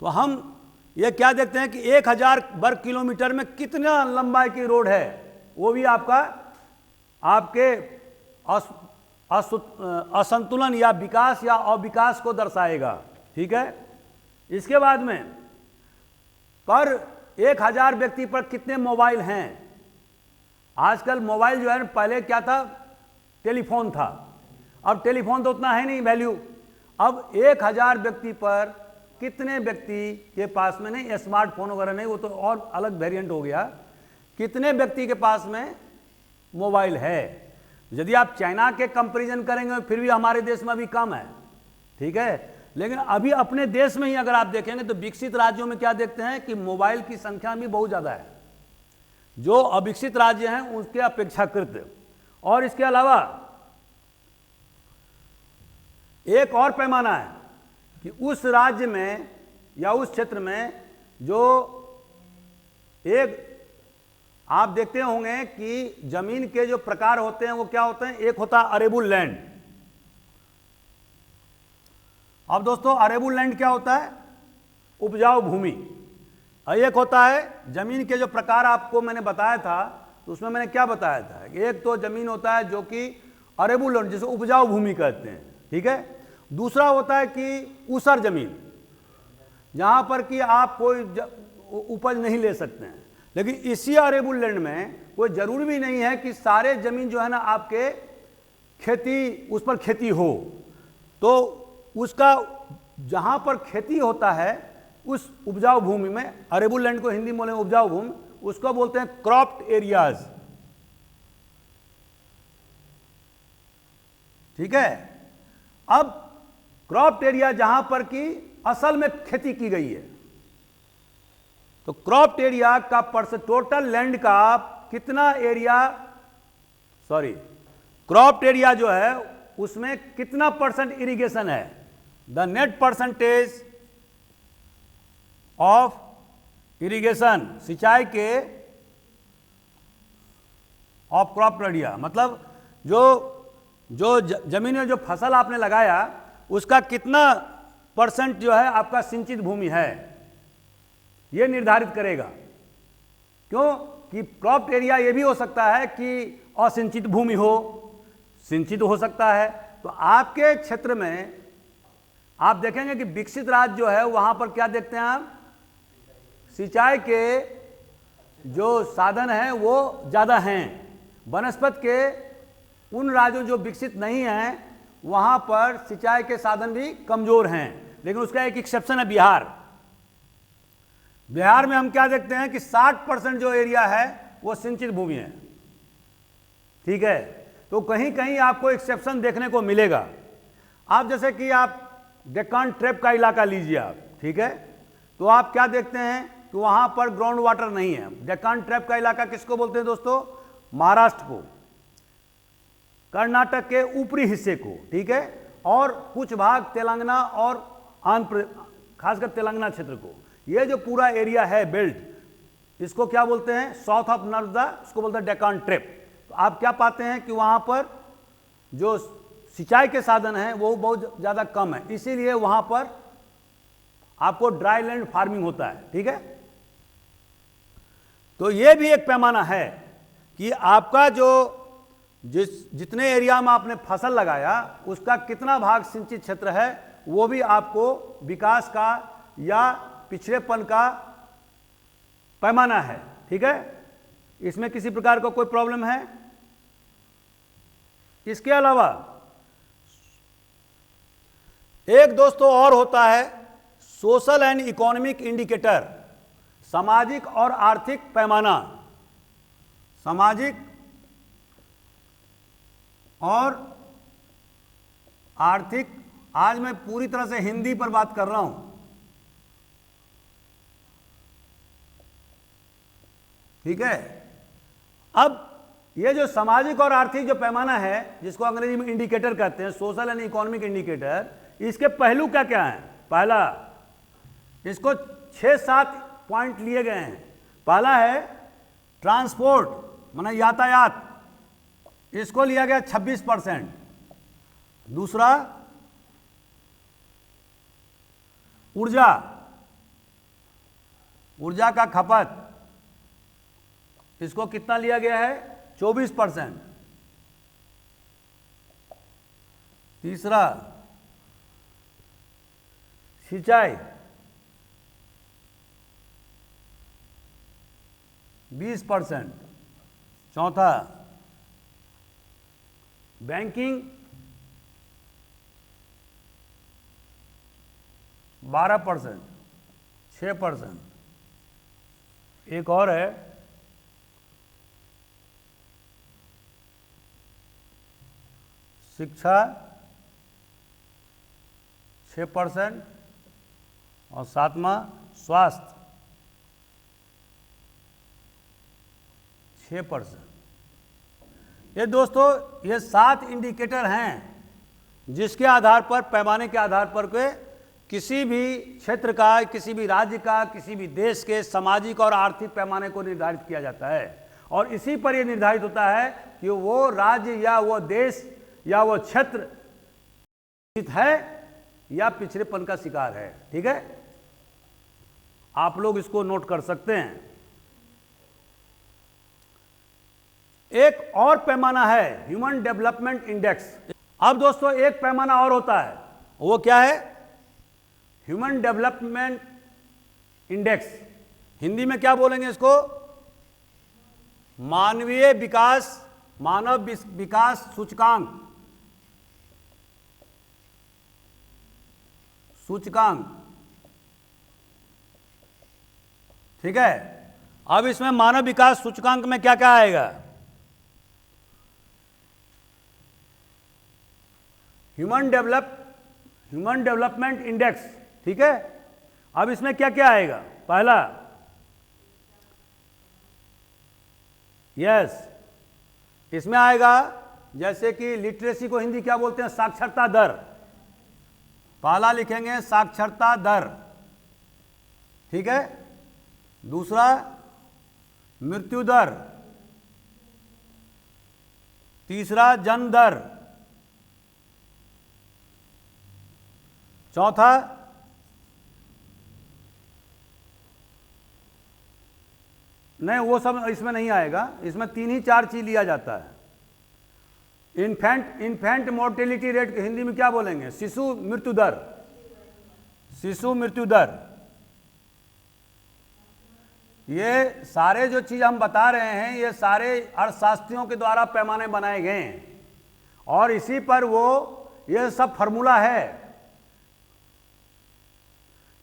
तो हम ये क्या देखते हैं कि 1000 वर्ग किलोमीटर में कितना लंबाई की रोड है, वो भी आपके असंतुलन या विकास या अविकास को दर्शाएगा, ठीक है। इसके बाद में पर 1000 व्यक्ति पर कितने मोबाइल हैं। आजकल मोबाइल जो है, पहले क्या था, टेलीफोन था, अब टेलीफोन तो उतना है नहीं वैल्यू। अब 1000 व्यक्ति पर कितने व्यक्ति के पास में, नहीं स्मार्टफोन वगैरह नहीं, वो तो और अलग वेरिएंट हो गया, कितने व्यक्ति के पास में मोबाइल है। यदि आप चाइना के कंपैरिजन करेंगे फिर भी हमारे देश में अभी कम है, ठीक है। लेकिन अभी अपने देश में ही अगर आप देखेंगे तो विकसित राज्यों में क्या देखते हैं कि मोबाइल की संख्या भी बहुत ज़्यादा है, जो अविकसित राज्य हैं उसके अपेक्षाकृत। और इसके अलावा एक और पैमाना है कि उस राज्य में या उस क्षेत्र में जो एक आप देखते होंगे कि जमीन के जो प्रकार होते हैं वो क्या होते हैं। एक होता है अरेबुल लैंड। अब दोस्तों अरेबुल लैंड क्या होता है, उपजाऊ भूमि। और एक होता है जमीन के जो प्रकार आपको मैंने बताया था, तो उसमें मैंने क्या बताया था, एक तो जमीन होता है जो कि अरेबुल लैंड जिसे उपजाऊ भूमि कहते हैं, ठीक है। दूसरा होता है कि ऊसर जमीन, जहां पर कि आप कोई उपज नहीं ले सकते हैं। लेकिन इसी अरेबुल लैंड में कोई जरूरी भी नहीं है कि सारे जमीन जो है ना आपके खेती, उस पर खेती हो, तो उसका जहां पर खेती होता है उस उपजाऊ भूमि में, अरेबुल लैंड को हिंदी बोले उपजाऊ भूमि, उसको बोलते हैं क्रॉप्ड एरियाज, ठीक है। अब क्रॉप्ड एरिया जहां पर कि असल में खेती की गई है, तो क्रॉप्ड एरिया का टोटल लैंड का कितना एरिया, क्रॉप्ड एरिया जो है उसमें कितना परसेंट इरिगेशन है, the net percentage of irrigation, सिंचाई के ऑफ क्रॉप एरिया, मतलब जो जमीन में जो फसल आपने लगाया उसका कितना परसेंट जो है आपका सिंचित भूमि है, यह निर्धारित करेगा। क्यों कि क्रॉप एरिया यह भी हो सकता है कि असिंचित भूमि हो, सिंचित हो सकता है। तो आपके क्षेत्र में आप देखेंगे कि विकसित राज्य जो है वहां पर क्या देखते हैं आप, सिंचाई के जो साधन हैं वो ज़्यादा हैं। बनस्पत के उन राज्यों जो विकसित नहीं हैं वहां पर सिंचाई के साधन भी कमजोर हैं। लेकिन उसका एक एक्सेप्शन है बिहार। बिहार में हम क्या देखते हैं कि 60% जो एरिया है वो सिंचित भूमि है। ठीक है, तो कहीं कहीं आपको एक्सेप्शन देखने को मिलेगा। आप जैसे कि आप डेक्कन ट्रैप का इलाका लीजिए आप, ठीक है, तो आप क्या देखते हैं कि वहां पर ग्राउंड वाटर नहीं है। डेक्कन ट्रैप का इलाका किसको बोलते हैं दोस्तों, महाराष्ट्र को, कर्नाटक के ऊपरी हिस्से को, ठीक है, और कुछ भाग तेलंगाना और आंध्र, खासकर तेलंगाना क्षेत्र को। ये जो पूरा एरिया है बेल्ट, इसको क्या बोलते हैं, साउथ ऑफ नर्मदा, इसको बोलते हैं डेक्कन ट्रैप। तो आप क्या पाते हैं कि वहां पर जो सिंचाई के साधन हैं वो बहुत ज़्यादा कम है, इसीलिए वहां पर आपको ड्राई लैंड फार्मिंग होता है। ठीक है, तो ये भी एक पैमाना है कि आपका जो जितने एरिया में आपने फसल लगाया उसका कितना भाग सिंचित क्षेत्र है, वो भी आपको विकास का या पिछड़ेपन का पैमाना है। ठीक है, इसमें किसी प्रकार का कोई प्रॉब्लम है। इसके अलावा एक दोस्तों और होता है सोशल एंड इकोनॉमिक इंडिकेटर, सामाजिक और आर्थिक पैमाना। सामाजिक और आर्थिक, आज मैं पूरी तरह से हिंदी पर बात कर रहा हूं। ठीक है, अब ये जो सामाजिक और आर्थिक जो पैमाना है जिसको अंग्रेजी में इंडिकेटर कहते हैं, सोशल एंड इकोनॉमिक इंडिकेटर, इसके पहलू क्या क्या हैं। पहला, इसको 6-7 पॉइंट लिए गए हैं। पहला है ट्रांसपोर्ट, माना यातायात, इसको लिया गया 26%। दूसरा ऊर्जा, ऊर्जा का खपत, इसको कितना लिया गया है, 24%। तीसरा सिंचाई, 20%। चौथा बैंकिंग, 12%, 6%। एक और है शिक्षा, 6%, और सातवां स्वास्थ्य, 6%। ये दोस्तों ये 7 इंडिकेटर हैं जिसके आधार पर, पैमाने के आधार पर के किसी भी क्षेत्र का, किसी भी राज्य का, किसी भी देश के सामाजिक और आर्थिक पैमाने को निर्धारित किया जाता है। और इसी पर यह निर्धारित होता है कि वो राज्य या वो देश या वो क्षेत्र विकसित है या पिछड़ेपन का शिकार है। ठीक है, आप लोग इसको नोट कर सकते हैं। एक और पैमाना है ह्यूमन डेवलपमेंट इंडेक्स। अब दोस्तों एक पैमाना और होता है, वो क्या है, ह्यूमन डेवलपमेंट इंडेक्स। हिंदी में क्या बोलेंगे इसको, मानवीय विकास, मानव विकास सूचकांक, सूचकांक। ठीक है, अब इसमें मानव विकास सूचकांक में क्या क्या आएगा, ह्यूमन डेवलपमेंट इंडेक्स। ठीक है, अब इसमें क्या क्या आएगा, पहला यस, इसमें आएगा जैसे कि लिटरेसी को हिंदी क्या बोलते हैं, साक्षरता दर। पहला लिखेंगे साक्षरता दर, ठीक है। दूसरा मृत्यु दर, तीसरा जन्म दर, चौथा नहीं, वो सब इसमें नहीं आएगा, इसमें 3 ही 4 चीज लिया जाता है। इन्फेंट मोर्टेलिटी रेट हिंदी में क्या बोलेंगे, शिशु मृत्यु दर, शिशु मृत्यु दर। ये सारे जो चीज हम बता रहे हैं ये सारे अर्थशास्त्रियों के द्वारा पैमाने बनाए गए हैं और इसी पर वो ये सब फॉर्मूला है।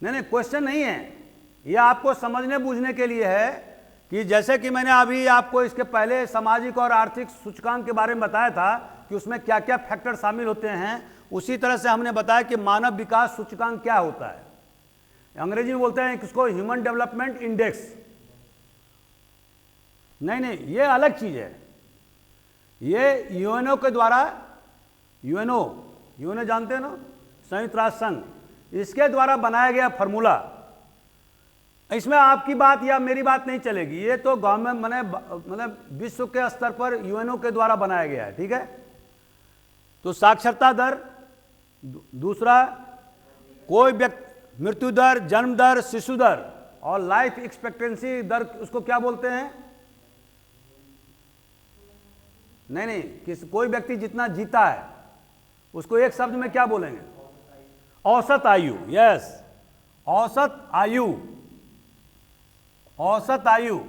नहीं, क्वेश्चन नहीं है, ये आपको समझने बूझने के लिए है कि जैसे कि मैंने अभी आपको इसके पहले सामाजिक और आर्थिक सूचकांक के बारे में बताया था कि उसमें क्या क्या फैक्टर शामिल होते हैं, उसी तरह से हमने बताया कि मानव विकास सूचकांक क्या होता है। अंग्रेजी में बोलते हैं इसको ह्यूमन डेवलपमेंट इंडेक्स। नहीं, ये अलग चीज है। ये यूएनओ के द्वारा, यूएनओ जानते हैं ना, संयुक्त राष्ट्र संघ, इसके द्वारा बनाया गया फॉर्मूला। इसमें आपकी बात या मेरी बात नहीं चलेगी, ये तो गवर्नमेंट मतलब विश्व के स्तर पर यूएनओ के द्वारा बनाया गया है, ठीक है। तो साक्षरता दर, दूसरा कोई व्यक्ति मृत्यु दर, जन्म दर, शिशु दर और लाइफ एक्सपेक्टेंसी दर, उसको क्या बोलते हैं, नहीं, कोई व्यक्ति जितना जीता है उसको एक शब्द में क्या बोलेंगे, औसत आयु। यस, औसत आयु, औसत आयु,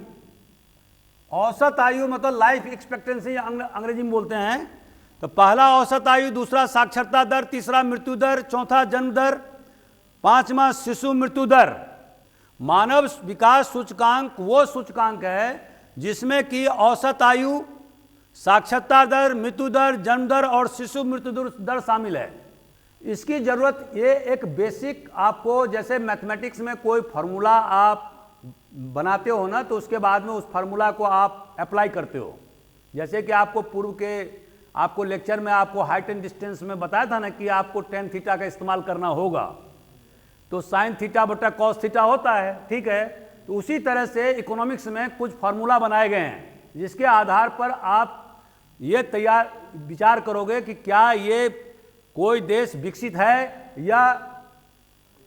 औसत आयु मतलब लाइफ एक्सपेक्टेंसी अंग्रेजी में बोलते हैं। तो पहला औसत आयु, दूसरा साक्षरता दर, तीसरा मृत्यु दर, चौथा जन्म दर, पांचवा शिशु मृत्यु दर। मानव विकास सूचकांक वो सूचकांक है जिसमें कि औसत आयु, साक्षरता दर, मृत्यु दर, जन्म दर और शिशु मृत्यु दर शामिल है। इसकी जरूरत, ये एक बेसिक आपको, जैसे मैथमेटिक्स में कोई फॉर्मूला आप बनाते हो ना, तो उसके बाद में उस फार्मूला को आप अप्लाई करते हो। जैसे कि आपको पूर्व के आपको लेक्चर में आपको हाइट एंड डिस्टेंस में बताया था ना कि आपको टेन थीटा का इस्तेमाल करना होगा, तो साइन थीटा बटा कॉस थीटा होता है, ठीक है। तो उसी तरह से इकोनॉमिक्स में कुछ फार्मूला बनाए गए हैं जिसके आधार पर आप ये विचार करोगे कि क्या ये कोई देश विकसित है या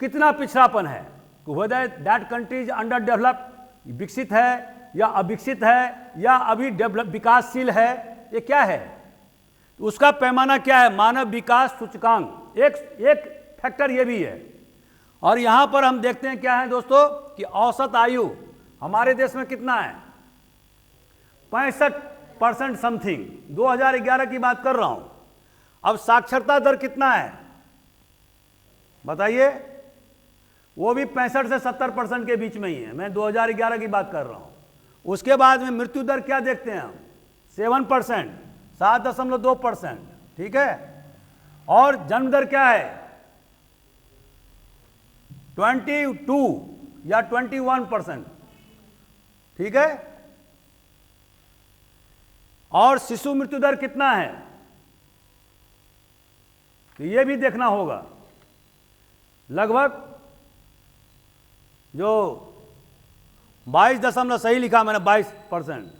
कितना पिछड़ापन है, whether that country is under developed, विकसित है या अविकसित है या अभी विकासशील है, ये क्या है, तो उसका पैमाना क्या है, मानव विकास सूचकांक। एक फैक्टर ये भी है। और यहां पर हम देखते हैं क्या है दोस्तों कि औसत आयु हमारे देश में कितना है, 65% समथिंग, 2011 की बात कर रहा हूं। अब साक्षरता दर कितना है बताइए, वो भी 65 से 70% के बीच में ही है, मैं 2011 की बात कर रहा हूं। उसके बाद में मृत्यु दर क्या देखते हैं हम, 7%, 7.2%, ठीक है। और जन्म दर क्या है, 22 या 21%, ठीक है। और शिशु मृत्यु दर कितना है, तो ये भी देखना होगा। लगभग जो 22 सही लिखा मैंने, 22%।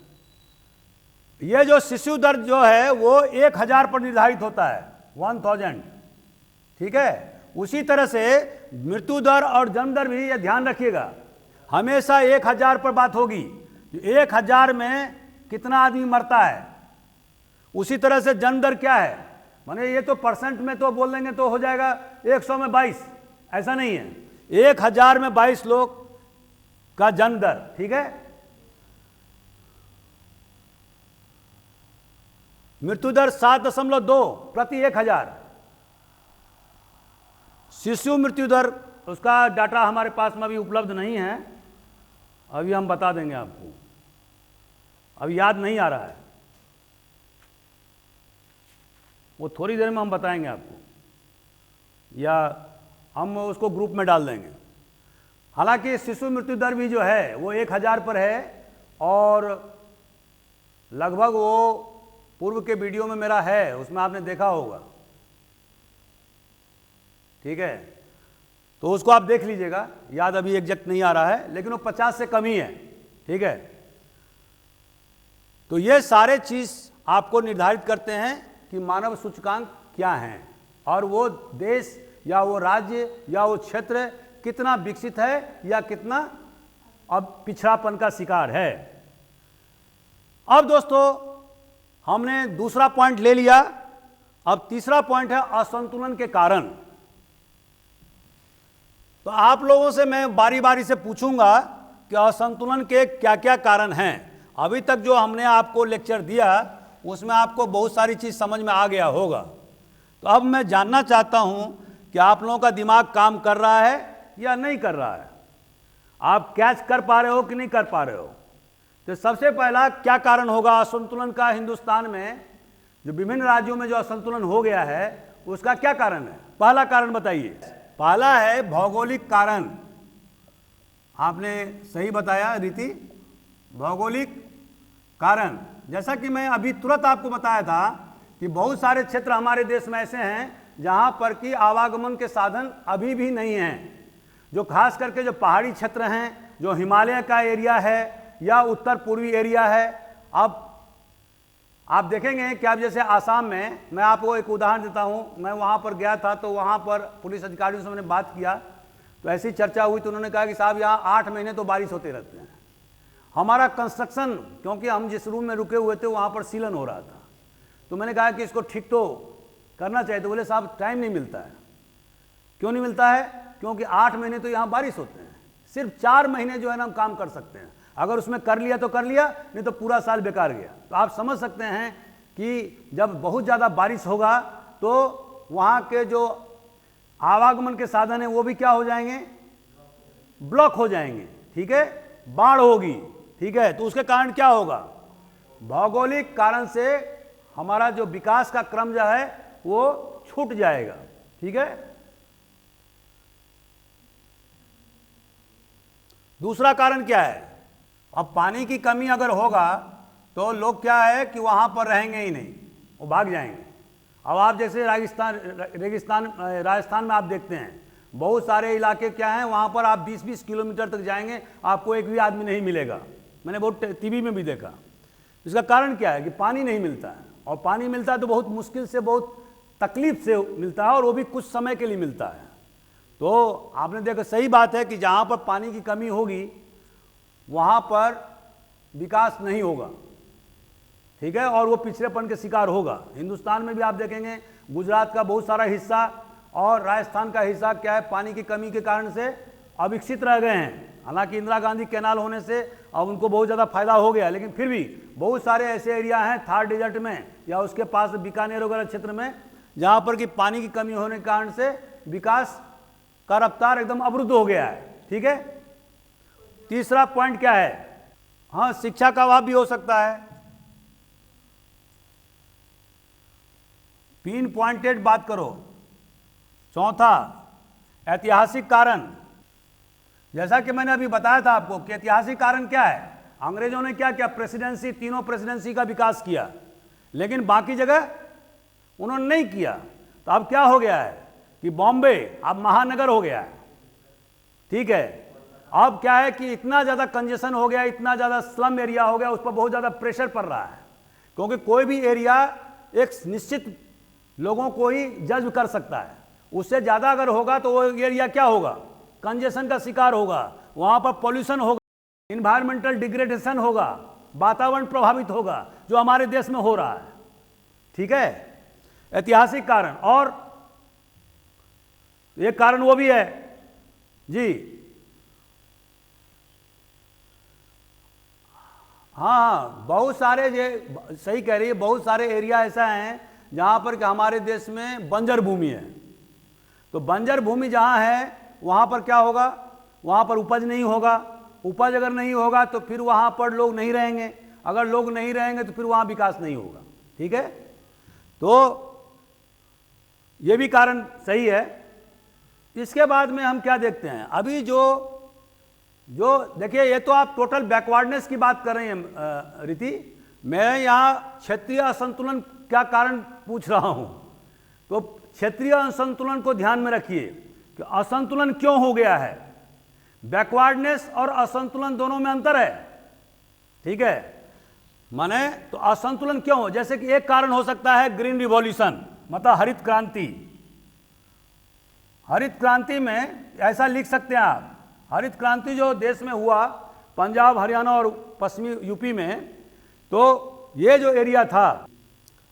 ये जो शिशु दर जो है वो 1000 पर निर्धारित होता है, 1000, ठीक है। उसी तरह से मृत्यु दर और जन्म दर भी, ये ध्यान रखिएगा, हमेशा 1000 पर बात होगी। 1000 में कितना आदमी मरता है, उसी तरह से जन्म दर क्या है, माने ये तो परसेंट में तो बोल देंगे तो हो जाएगा 100 में 22, ऐसा नहीं है, 1000 में 22 लोग का जन्म दर, ठीक है। मृत्यु दर 7.2 प्रति 1000। शिशु मृत्यु दर, उसका डाटा हमारे पास में अभी उपलब्ध नहीं है, अभी हम बता देंगे आपको, अभी याद नहीं आ रहा है, वो थोड़ी देर में हम बताएंगे आपको, या हम उसको ग्रुप में डाल देंगे। हालांकि शिशु मृत्यु दर भी जो है वो 1000 पर है और लगभग वो पूर्व के वीडियो में मेरा है, उसमें आपने देखा होगा, ठीक है, तो उसको आप देख लीजिएगा, याद अभी एग्जैक्ट नहीं आ रहा है, लेकिन वो 50 से कम ही है, ठीक है। तो ये सारे चीज आपको निर्धारित करते हैं कि मानव सूचकांक क्या है और वो देश या वो राज्य या वो क्षेत्र कितना विकसित है या कितना अब पिछड़ापन का शिकार है। अब दोस्तों हमने दूसरा पॉइंट ले लिया, अब तीसरा पॉइंट है असंतुलन के कारण। तो आप लोगों से मैं बारी बारी से पूछूंगा कि असंतुलन के क्या क्या कारण हैं। अभी तक जो हमने आपको लेक्चर दिया उसमें आपको बहुत सारी चीज समझ में आ गया होगा। तो अब मैं जानना चाहता हूं कि आप लोगों का दिमाग काम कर रहा है या नहीं कर रहा है, आप कैच कर पा रहे हो कि नहीं कर पा रहे हो। तो सबसे पहला क्या कारण होगा असंतुलन का हिंदुस्तान में, जो विभिन्न राज्यों में जो असंतुलन हो गया है उसका क्या कारण है? पहला कारण बताइए। पहला है भौगोलिक कारण। आपने सही बताया रीति, भौगोलिक कारण। जैसा कि मैं अभी तुरंत आपको बताया था कि बहुत सारे क्षेत्र हमारे देश में ऐसे हैं जहां पर कि आवागमन के साधन अभी भी नहीं हैं, जो खास करके जो पहाड़ी क्षेत्र हैं, जो हिमालय का एरिया है या उत्तर पूर्वी एरिया है। अब आप देखेंगे कि अब जैसे आसाम में, मैं आपको एक उदाहरण देता हूं, मैं वहां पर गया था तो वहां पर पुलिस अधिकारियों से मैंने बात किया तो ऐसी चर्चा हुई तो उन्होंने कहा कि साहब यहाँ 8 महीने तो बारिश होते रहते हैं। हमारा कंस्ट्रक्शन, क्योंकि हम जिस रूम में रुके हुए थे वहां पर सीलन हो रहा था, तो मैंने कहा कि इसको ठीक तो करना चाहिए। तो बोले साहब टाइम नहीं मिलता है। क्यों नहीं मिलता है? क्योंकि 8 महीने तो यहाँ बारिश होते हैं, सिर्फ 4 महीने जो है ना हम काम कर सकते हैं। अगर उसमें कर लिया तो कर लिया, नहीं तो पूरा साल बेकार गया। तो आप समझ सकते हैं कि जब बहुत ज़्यादा बारिश होगा तो वहाँ के जो आवागमन के साधन हैं वो भी क्या हो जाएंगे? ब्लॉक हो जाएंगे, ठीक है, बाढ़ होगी, ठीक है। तो उसके कारण क्या होगा? भौगोलिक कारण से हमारा जो विकास का क्रम जो है वो छूट जाएगा, ठीक है। दूसरा कारण क्या है? अब पानी की कमी अगर होगा तो लोग क्या है कि वहां पर रहेंगे ही नहीं, वो भाग जाएंगे। अब आप जैसे राजस्थान में आप देखते हैं बहुत सारे इलाके क्या हैं, वहां पर आप 20-20 किलोमीटर तक जाएंगे आपको एक भी आदमी नहीं मिलेगा। मैंने बहुत टीवी में भी देखा। इसका कारण क्या है कि पानी नहीं मिलता है, और पानी मिलता है तो बहुत मुश्किल से, बहुत तकलीफ से मिलता है, और वो भी कुछ समय के लिए मिलता है। तो आपने देखा, सही बात है कि जहाँ पर पानी की कमी होगी वहाँ पर विकास नहीं होगा, ठीक है, और वो पिछड़ेपन के शिकार होगा। हिंदुस्तान में भी आप देखेंगे गुजरात का बहुत सारा हिस्सा और राजस्थान का हिस्सा क्या है, पानी की कमी के कारण से अविकसित रह गए हैं। हालांकि इंदिरा गांधी कैनाल होने से अब उनको बहुत ज़्यादा फायदा हो गया, लेकिन फिर भी बहुत सारे ऐसे एरिया हैं थार डेजर्ट में या उसके पास बीकानेर वगैरह क्षेत्र में जहाँ पर कि पानी की कमी होने के कारण से विकास का रफ्तार एकदम अवरुद्ध हो गया है, ठीक है। तीसरा पॉइंट क्या है? हाँ, शिक्षा का अभाव भी हो सकता है। पिन पॉइंटेड बात करो। चौथा, ऐतिहासिक कारण। जैसा कि मैंने अभी बताया था आपको कि ऐतिहासिक कारण क्या है, अंग्रेजों ने क्या किया, प्रेसिडेंसी, तीनों प्रेसिडेंसी का विकास किया, लेकिन बाकी जगह उन्होंने नहीं किया। तो अब क्या हो गया है कि बॉम्बे अब महानगर हो गया है, ठीक है। अब क्या है कि इतना ज़्यादा कंजेशन हो गया, इतना ज़्यादा स्लम एरिया हो गया, उस पर बहुत ज़्यादा प्रेशर पड़ रहा है, क्योंकि कोई भी एरिया एक निश्चित लोगों को ही जज्ब कर सकता है। उससे ज़्यादा अगर होगा तो वो एरिया क्या होगा, कंजेशन का शिकार होगा, वहाँ पर पॉल्यूशन होगा, इन्वायरमेंटल डिग्रेडेशन होगा, वातावरण प्रभावित होगा, जो हमारे देश में हो रहा है, ठीक है। ऐतिहासिक कारण, और एक कारण वो भी है जी, हाँ, बहुत सारे, ये सही कह रही है, बहुत सारे एरिया ऐसा हैं जहाँ पर कि हमारे देश में बंजर भूमि है। तो बंजर भूमि जहाँ है वहाँ पर क्या होगा, वहाँ पर उपज नहीं होगा। उपज अगर नहीं होगा तो फिर वहाँ पर लोग नहीं रहेंगे, अगर लोग नहीं रहेंगे तो फिर वहाँ विकास नहीं होगा, ठीक है। तो ये भी कारण सही है। इसके बाद में हम क्या देखते हैं, अभी जो देखिए, ये तो आप टोटल बैकवर्डनेस की बात कर रहे हैं रीति, मैं यहाँ क्षेत्रीय असंतुलन क्या कारण पूछ रहा हूँ, तो क्षेत्रीय असंतुलन को ध्यान में रखिए कि असंतुलन क्यों हो गया है। बैकवर्डनेस और असंतुलन दोनों में अंतर है, ठीक है। माने तो असंतुलन क्यों हो, जैसे कि एक कारण हो सकता है ग्रीन रिवॉल्यूशन, मतलब हरित क्रांति। हरित क्रांति में ऐसा लिख सकते हैं आप, हरित क्रांति जो देश में हुआ पंजाब, हरियाणा और पश्चिमी यूपी में, तो ये जो एरिया था,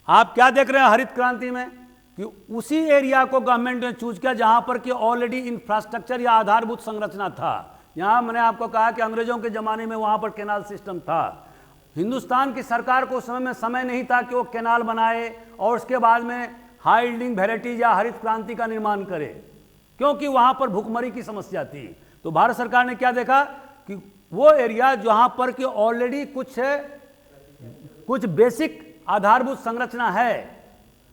आप क्या देख रहे हैं हरित क्रांति में कि उसी एरिया को गवर्नमेंट ने चूज किया जहां पर कि ऑलरेडी इंफ्रास्ट्रक्चर या आधारभूत संरचना था। यहां मैंने आपको कहा कि अंग्रेजों के ज़माने में वहां पर कैनाल सिस्टम था। हिंदुस्तान की सरकार को उस समय में समय नहीं था कि वो कैनाल बनाए और उसके बाद में हाई यील्डिंग वेराइटीज या हरित क्रांति का निर्माण करे, क्योंकि वहां पर भुखमरी की समस्या थी। तो भारत सरकार ने क्या देखा कि वो एरिया जहां पर कि ऑलरेडी कुछ बेसिक आधारभूत संरचना है,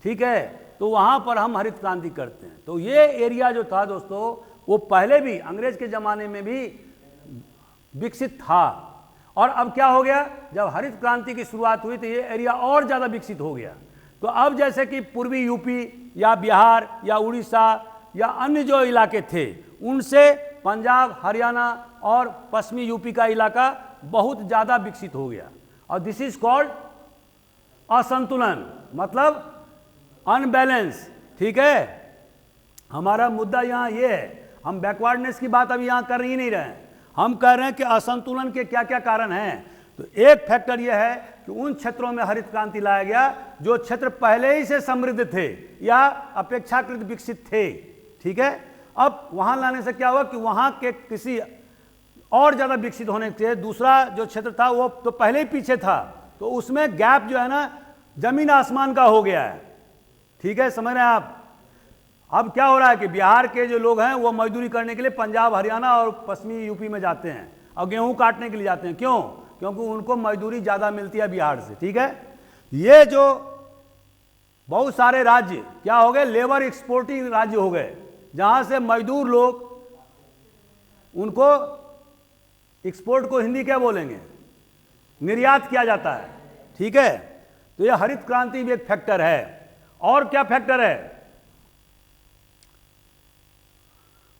ठीक है, तो वहां पर हम हरित क्रांति करते हैं। तो ये एरिया जो था दोस्तों, वो पहले भी अंग्रेज के ज़माने में भी विकसित था। और अब क्या हो गया, जब हरित क्रांति की शुरुआत हुई तो ये एरिया और ज़्यादा विकसित हो गया। तो अब जैसे कि पूर्वी यूपी या बिहार या उड़ीसा या अन्य जो इलाके थे, उनसे पंजाब, हरियाणा और पश्चिमी यूपी का इलाका बहुत ज़्यादा विकसित हो गया। और दिस इज कॉल्ड असंतुलन, मतलब अनबैलेंस, ठीक है। हमारा मुद्दा यहाँ ये है, हम बैकवर्डनेस की बात अभी यहाँ कर ही नहीं रहे हैं, हम कह रहे हैं कि असंतुलन के क्या क्या कारण हैं। तो एक फैक्टर यह है कि उन क्षेत्रों में हरित क्रांति लाया गया जो क्षेत्र पहले ही से समृद्ध थे या अपेक्षाकृत विकसित थे, ठीक है। अब वहां लाने से क्या हुआ कि वहां के किसी और ज़्यादा विकसित होने से दूसरा जो क्षेत्र था वो तो पहले ही पीछे था, तो उसमें गैप जो है ना जमीन आसमान का हो गया है, ठीक है, समझ रहे हैं आप। अब क्या हो रहा है कि बिहार के जो लोग हैं वो मजदूरी करने के लिए पंजाब, हरियाणा और पश्चिमी यूपी में जाते हैं और गेहूं काटने के लिए जाते हैं। क्यों? क्योंकि उनको मजदूरी ज़्यादा मिलती है बिहार से, ठीक है। ये जो बहुत सारे राज्य क्या हो गए, लेबर एक्सपोर्टिंग राज्य हो गए, जहां से मजदूर लोग, उनको एक्सपोर्ट को हिंदी क्या बोलेंगे, निर्यात किया जाता है, ठीक है। तो ये हरित क्रांति भी एक फैक्टर है। और क्या फैक्टर है,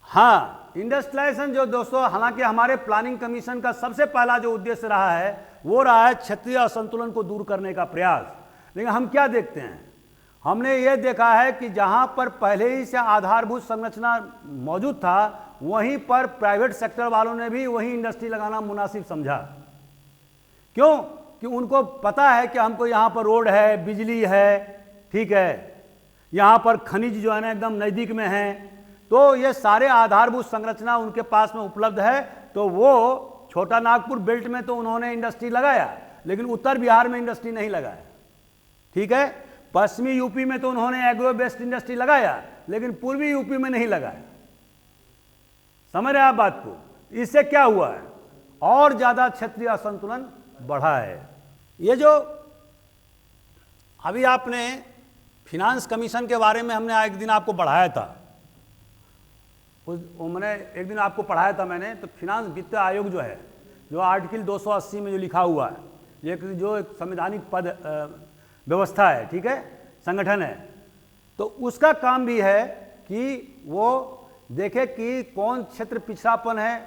हाँ, इंडस्ट्रियलाइजेशन जो दोस्तों, हालांकि हमारे प्लानिंग कमीशन का सबसे पहला जो उद्देश्य रहा है वो रहा है क्षेत्रीय असंतुलन को दूर करने का प्रयास। लेकिन हम क्या देखते हैं, हमने ये देखा है कि जहां पर पहले ही से आधारभूत संरचना मौजूद था, वहीं पर प्राइवेट सेक्टर वालों ने भी वहीं इंडस्ट्री लगाना मुनासिब समझा। क्यों? कि उनको पता है कि हमको यहाँ पर रोड है, बिजली है, ठीक है, यहाँ पर खनिज जो है ना एकदम नज़दीक में है, तो ये सारे आधारभूत संरचना उनके पास में उपलब्ध है। तो वो छोटा नागपुर बेल्ट में तो उन्होंने इंडस्ट्री लगाया, लेकिन उत्तर बिहार में इंडस्ट्री नहीं लगाया, ठीक है। पश्चिमी यूपी में तो उन्होंने एग्रो बेस्ड इंडस्ट्री लगाया, लेकिन पूर्वी यूपी में नहीं लगाया। समझ रहे हैं आप बात को? इससे क्या हुआ है, और ज्यादा क्षेत्रीय असंतुलन बढ़ा है। ये जो अभी आपने फिनांस कमीशन के बारे में हमने एक दिन आपको बढ़ाया था, मैंने एक दिन आपको पढ़ाया था मैंने, तो फिनांस वित्त आयोग जो है, जो आर्टिकल 280 में जो लिखा हुआ है, ये जो एक संवैधानिक पद व्यवस्था है, ठीक है, संगठन है, तो उसका काम भी है कि वो देखे कि कौन क्षेत्र पिछड़ापन है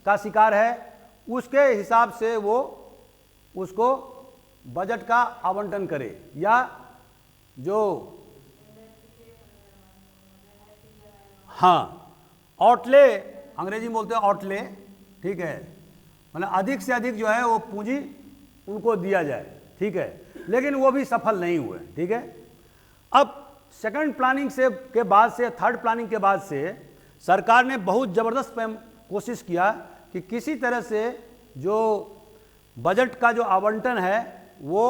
का शिकार है, उसके हिसाब से वो उसको बजट का आवंटन करे, या जो हाँ आउटले, अंग्रेजी में बोलते हैं आउटले, ठीक है, मतलब अधिक से अधिक जो है वो पूंजी उनको दिया जाए, ठीक है। लेकिन वो भी सफल नहीं हुए, ठीक है। अब सेकंड प्लानिंग से के बाद से, थर्ड प्लानिंग के बाद से सरकार ने बहुत ज़बरदस्त कोशिश किया कि किसी तरह से जो बजट का जो आवंटन है वो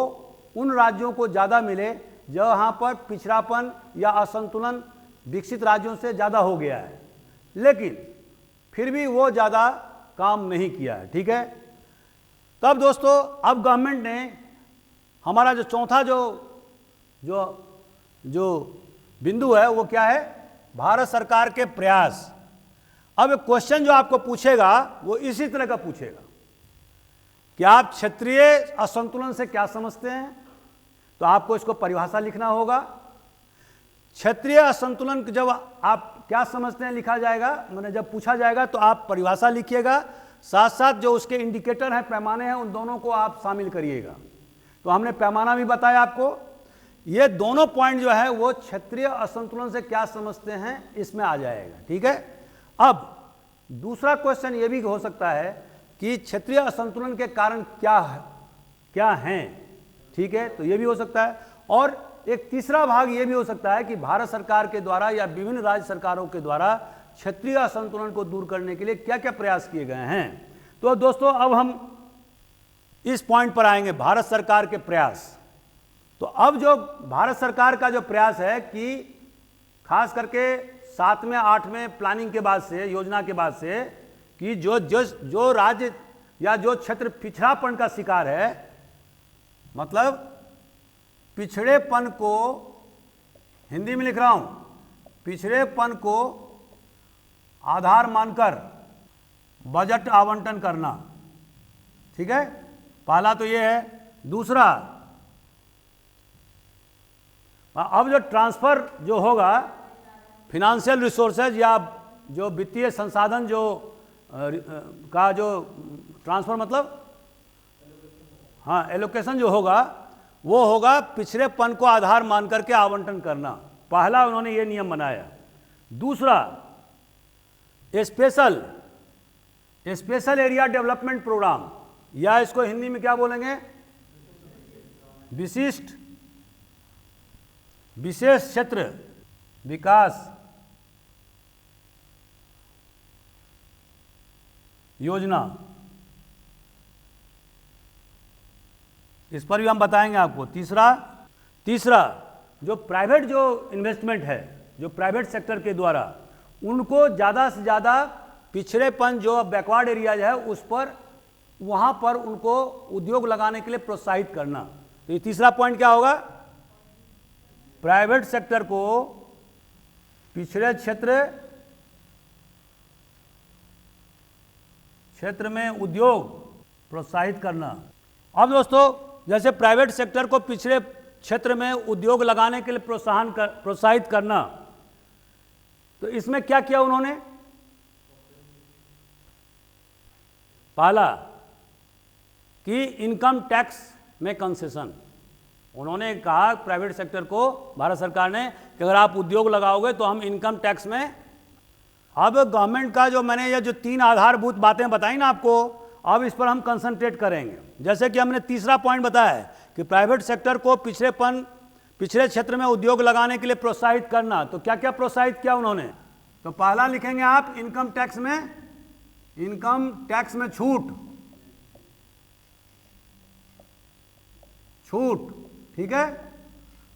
उन राज्यों को ज़्यादा मिले जहाँ पर पिछड़ापन या असंतुलन विकसित राज्यों से ज़्यादा हो गया है। लेकिन फिर भी वो ज़्यादा काम नहीं किया है, ठीक है। तब दोस्तों अब गवर्नमेंट ने हमारा जो चौथा जो जो जो बिंदु है वो क्या है, भारत सरकार के प्रयास। अब क्वेश्चन जो आपको पूछेगा वो इसी तरह का पूछेगा, कि आप क्षेत्रीय असंतुलन से क्या समझते हैं, तो आपको इसको परिभाषा लिखना होगा। क्षेत्रीय असंतुलन जब आप क्या समझते हैं लिखा जाएगा, मैंने जब पूछा जाएगा तो आप परिभाषा लिखिएगा, साथ साथ जो उसके इंडिकेटर हैं, पैमाने हैं, उन दोनों को आप शामिल करिएगा। तो हमने पैमाना भी बताया आपको। ये दोनों पॉइंट जो है वो क्षेत्रीय असंतुलन से क्या समझते हैं इसमें आ जाएगा। ठीक है। अब दूसरा क्वेश्चन ये भी हो सकता है कि क्षेत्रीय असंतुलन के कारण क्या हैं। ठीक है, तो ये भी हो सकता है। और एक तीसरा भाग ये भी हो सकता है कि भारत सरकार के द्वारा या विभिन्न राज्य सरकारों के द्वारा क्षेत्रीय असंतुलन को दूर करने के लिए क्या क्या प्रयास किए गए हैं। तो दोस्तों अब हम इस पॉइंट पर आएंगे, भारत सरकार के प्रयास। तो अब जो भारत सरकार का जो प्रयास है कि खास करके 7वें 8वें प्लानिंग के बाद से, योजना के बाद से, कि जो राज्य या जो क्षेत्र पिछड़ापन का शिकार है, मतलब पिछड़ेपन को, हिंदी में लिख रहा हूं, पिछड़ेपन को आधार मानकर बजट आवंटन करना। ठीक है, पहला तो ये है। दूसरा, अब जो ट्रांसफर जो होगा, फिनेंशियल रिसोर्सेज या जो वित्तीय संसाधन जो का जो ट्रांसफर मतलब हाँ एलोकेशन जो होगा, वो होगा पिछड़ेपन को आधार मान करके आवंटन करना। पहला उन्होंने ये नियम बनाया। दूसरा, स्पेशल एरिया डेवलपमेंट प्रोग्राम, या इसको हिंदी में क्या बोलेंगे, विशेष क्षेत्र विकास योजना, इस पर भी हम बताएंगे आपको। तीसरा जो प्राइवेट जो इन्वेस्टमेंट है, जो प्राइवेट सेक्टर के द्वारा, उनको ज़्यादा से ज़्यादा पिछड़ेपन जो बैकवर्ड एरियाज है उस पर, वहाँ पर उनको उद्योग लगाने के लिए प्रोत्साहित करना। तो ये तीसरा पॉइंट क्या होगा, प्राइवेट सेक्टर को पिछड़े क्षेत्र में उद्योग प्रोत्साहित करना। अब दोस्तों जैसे प्राइवेट सेक्टर को पिछड़े क्षेत्र में उद्योग लगाने के लिए प्रोत्साहित करना, तो इसमें क्या किया उन्होंने, पहला कि इनकम टैक्स में कंसेशन। उन्होंने कहा प्राइवेट सेक्टर को, भारत सरकार ने, कि अगर आप उद्योग लगाओगे तो हम इनकम टैक्स में, अब गवर्नमेंट का जो मैंने ये जो 3 आधारभूत बातें बताई ना आपको, अब इस पर हम कंसंट्रेट करेंगे। जैसे कि हमने तीसरा पॉइंट बताया है कि प्राइवेट सेक्टर को पिछड़े क्षेत्र में उद्योग लगाने के लिए प्रोत्साहित करना। तो क्या क्या प्रोत्साहित किया उन्होंने, तो पहला लिखेंगे आप इनकम टैक्स में छूट। ठीक है।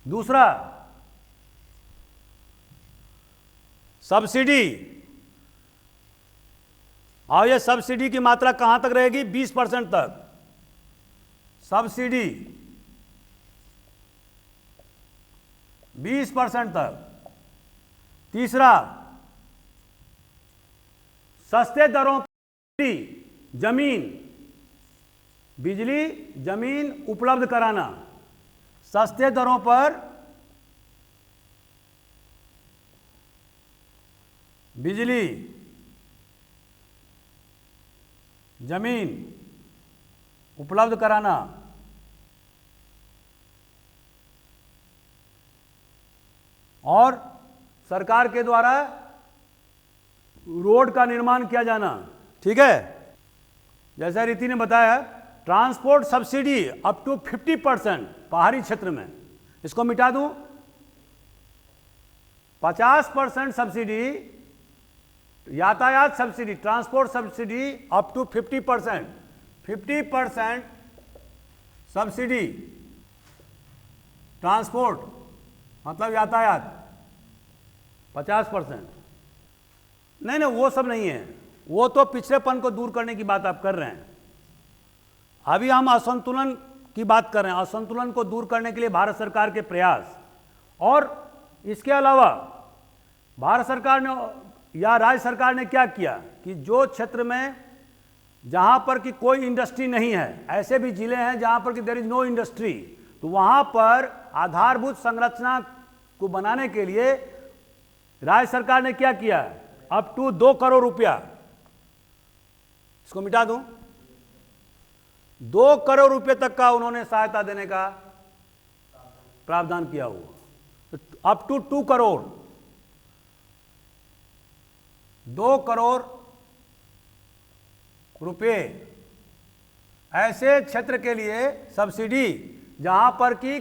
दूसरा, सब्सिडी, और ये सब्सिडी की मात्रा कहां तक रहेगी, 20% तक सब्सिडी, 20% तक। तीसरा, सस्ते दरों पर बिजली जमीन उपलब्ध कराना, सस्ते दरों पर बिजली जमीन उपलब्ध कराना। और सरकार के द्वारा रोड का निर्माण किया जाना। ठीक है, जैसा रीति ने बताया, ट्रांसपोर्ट सब्सिडी अप टू 50% पहाड़ी क्षेत्र में, इसको मिटा दूं, 50% सब्सिडी, यातायात subsidy, transport subsidy up to 50% subsidy, transport मतलब यातायात 50%। नहीं वो सब नहीं है, वो तो पिछड़ेपन को दूर करने की बात आप कर रहे हैं। अभी हम असंतुलन की बात कर रहे हैं, असंतुलन को दूर करने के लिए भारत सरकार के प्रयास। और इसके अलावा भारत सरकार ने या राज्य सरकार ने क्या किया कि जो क्षेत्र में जहाँ पर कि कोई इंडस्ट्री नहीं है, ऐसे भी जिले हैं जहाँ पर कि देयर इज नो इंडस्ट्री, तो वहाँ पर आधारभूत संरचना को बनाने के लिए राज्य सरकार ने क्या किया, अप टू 2 करोड़ रुपया, इसको मिटा दूं, 2 करोड़ रुपए तक का उन्होंने सहायता देने का प्रावधान किया हुआ, अप टू 2 करोड़, 2 करोड़ रुपए ऐसे क्षेत्र के लिए सब्सिडी जहां पर कि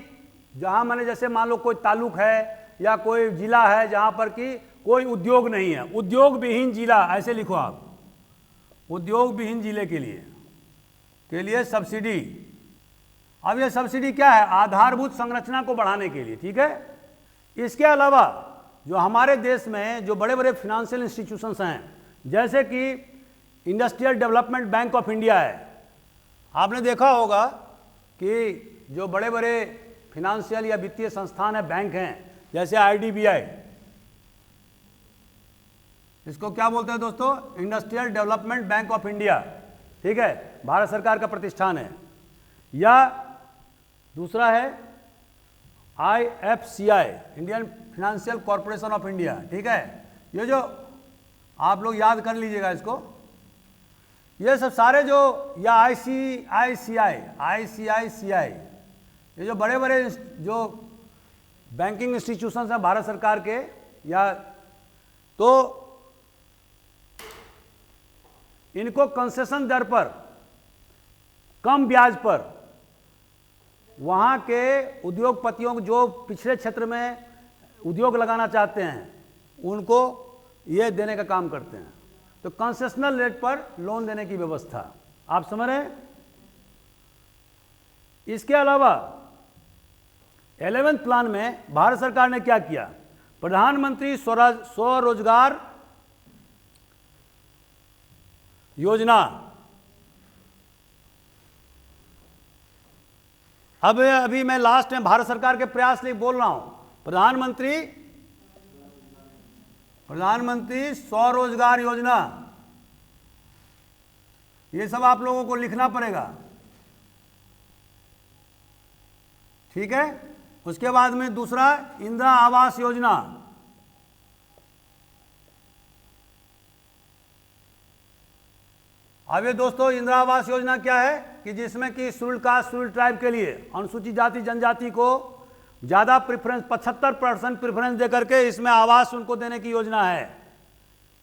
जहां माने जैसे मान लो कोई तालुक है या कोई जिला है जहां पर कि कोई उद्योग नहीं है, उद्योग विहीन जिला ऐसे लिखो आप, उद्योग विहीन जिले के लिए सब्सिडी। अब ये सब्सिडी क्या है, आधारभूत संरचना को बढ़ाने के लिए, ठीक है। इसके अलावा जो हमारे देश में जो बड़े बड़े फाइनेंशियल इंस्टीट्यूशंस हैं, जैसे कि industrial development bank of India है, आपने देखा होगा कि जो बड़े बड़े फाइनेंशियल या वित्तीय संस्थान है, बैंक हैं, जैसे IDBI, इसको क्या बोलते हैं दोस्तों, industrial development bank of India, ठीक है, भारत सरकार का प्रतिष्ठान है। या दूसरा है IFCI, Indian financial corporation of India, ठीक है। ये जो आप लोग याद कर लीजिएगा इसको, ये सब सारे जो, या ICICI, ये जो बड़े बड़े जो बैंकिंग इंस्टीट्यूशंस हैं भारत सरकार के, या तो इनको कंसेशन दर पर, कम ब्याज पर वहाँ के उद्योगपतियों को जो पिछड़े क्षेत्र में उद्योग लगाना चाहते हैं उनको ये देने का काम करते हैं। तो कंसेशनल रेट पर लोन देने की व्यवस्था, आप समझ रहे हैं। इसके अलावा 11वें प्लान में भारत सरकार ने क्या किया, प्रधानमंत्री स्वरोजगार योजना। अब अभी मैं लास्ट में भारत सरकार के प्रयास लिए बोल रहा हूं, प्रधानमंत्री स्वरोजगार योजना, ये सब आप लोगों को लिखना पड़ेगा, ठीक है। उसके बाद में दूसरा इंदिरा आवास योजना, अब ये दोस्तों इंदिरा आवास योजना क्या है कि जिसमें कि शेड्यूल्ड कास्ट शेड्यूल्ड ट्राइब के लिए, अनुसूचित जाति जनजाति को ज़्यादा प्रेफरेंस, 75% प्रेफरेंस देकर के इसमें आवास उनको देने की योजना है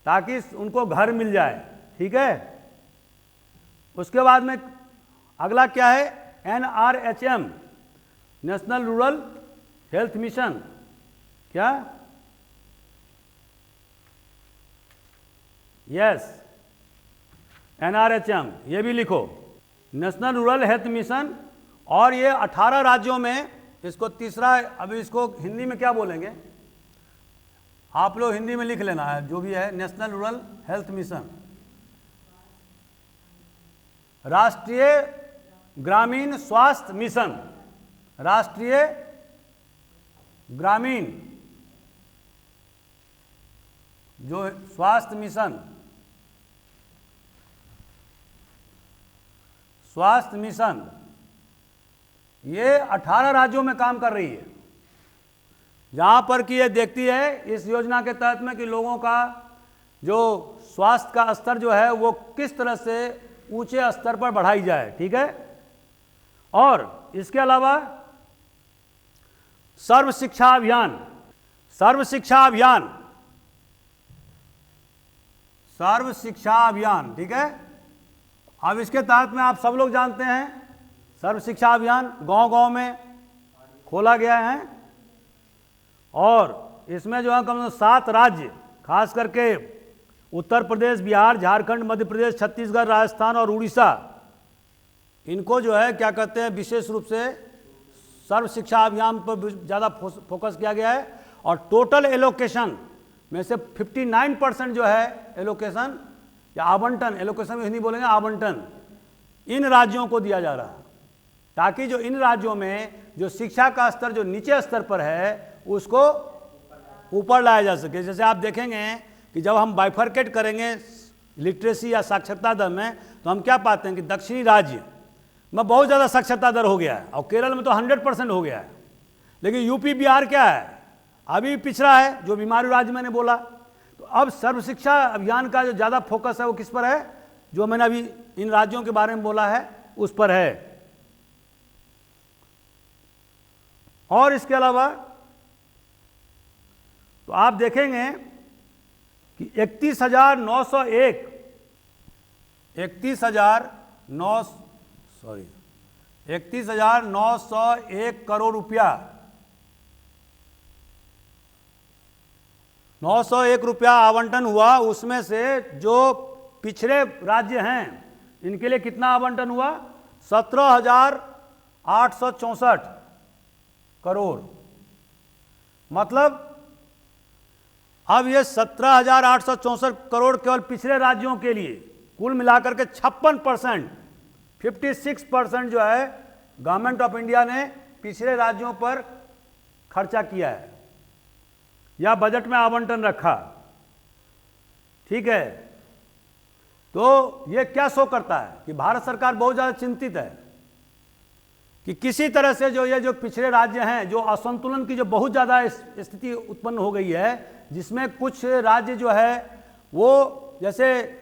ताकि उनको घर मिल जाए, ठीक है। उसके बाद में अगला क्या है, NRHM, national rural health mission, क्या, यस NRHM, ये भी लिखो, नेशनल रूरल हेल्थ मिशन। और ये 18 राज्यों में, इसको तीसरा, अभी इसको हिंदी में क्या बोलेंगे आप लोग, हिंदी में लिख लेना है जो भी है, नेशनल रूरल हेल्थ मिशन, राष्ट्रीय ग्रामीण स्वास्थ्य मिशन, राष्ट्रीय ग्रामीण जो स्वास्थ्य मिशन, स्वास्थ्य मिशन, ये 18 राज्यों में काम कर रही है, जहां पर कि ये देखती है इस योजना के तहत में कि लोगों का जो स्वास्थ्य का स्तर जो है वो किस तरह से ऊंचे स्तर पर बढ़ाई जाए, ठीक है। और इसके अलावा सर्व शिक्षा अभियान, सर्व शिक्षा अभियान, सर्व शिक्षा अभियान, ठीक है। अब इसके तहत में आप सब लोग जानते हैं सर्व शिक्षा अभियान गांव-गांव में खोला गया है, और इसमें जो है कम से कम 7 राज्य, खास करके उत्तर प्रदेश, बिहार, झारखंड, मध्य प्रदेश, छत्तीसगढ़, राजस्थान और उड़ीसा, इनको जो है क्या कहते हैं, विशेष रूप से सर्व शिक्षा अभियान पर ज़्यादा फोकस किया गया है। और टोटल एलोकेशन में से 59% जो है एलोकेशन या आवंटन, एलोकेशन में हिंदी बोलेंगे आवंटन, इन राज्यों को दिया जा रहा है, ताकि जो इन राज्यों में जो शिक्षा का स्तर जो नीचे स्तर पर है उसको ऊपर लाया जा सके। जैसे आप देखेंगे कि जब हम बाइफरकेट करेंगे लिटरेसी या साक्षरता दर में, तो हम क्या पाते हैं कि दक्षिणी राज्य में बहुत ज़्यादा साक्षरता दर हो गया है, और केरल में तो 100% हो गया है। लेकिन यूपी बिहार क्या है, अभी पिछड़ा है, जो बीमारू राज्य मैंने बोला। तो अब सर्व शिक्षा अभियान का जो ज़्यादा फोकस है वो किस पर है, जो मैंने अभी इन राज्यों के बारे में बोला है उस पर है। और इसके अलावा तो आप देखेंगे कि 31,901 करोड़ रुपया, 901 रुपया आवंटन हुआ। उसमें से जो पिछड़े राज्य हैं इनके लिए कितना आवंटन हुआ, 17,864 करोड़। मतलब अब ये 17,864 करोड़ केवल पिछड़े राज्यों के लिए, कुल मिलाकर के 56%, 56% जो है गवर्नमेंट ऑफ इंडिया ने पिछड़े राज्यों पर खर्चा किया है या बजट में आवंटन रखा। ठीक है, तो ये क्या शो करता है कि भारत सरकार बहुत ज़्यादा चिंतित है कि किसी तरह से जो ये जो पिछड़े राज्य हैं, जो असंतुलन की जो बहुत ज़्यादा स्थिति उत्पन्न हो गई है, जिसमें कुछ राज्य जो है वो जैसे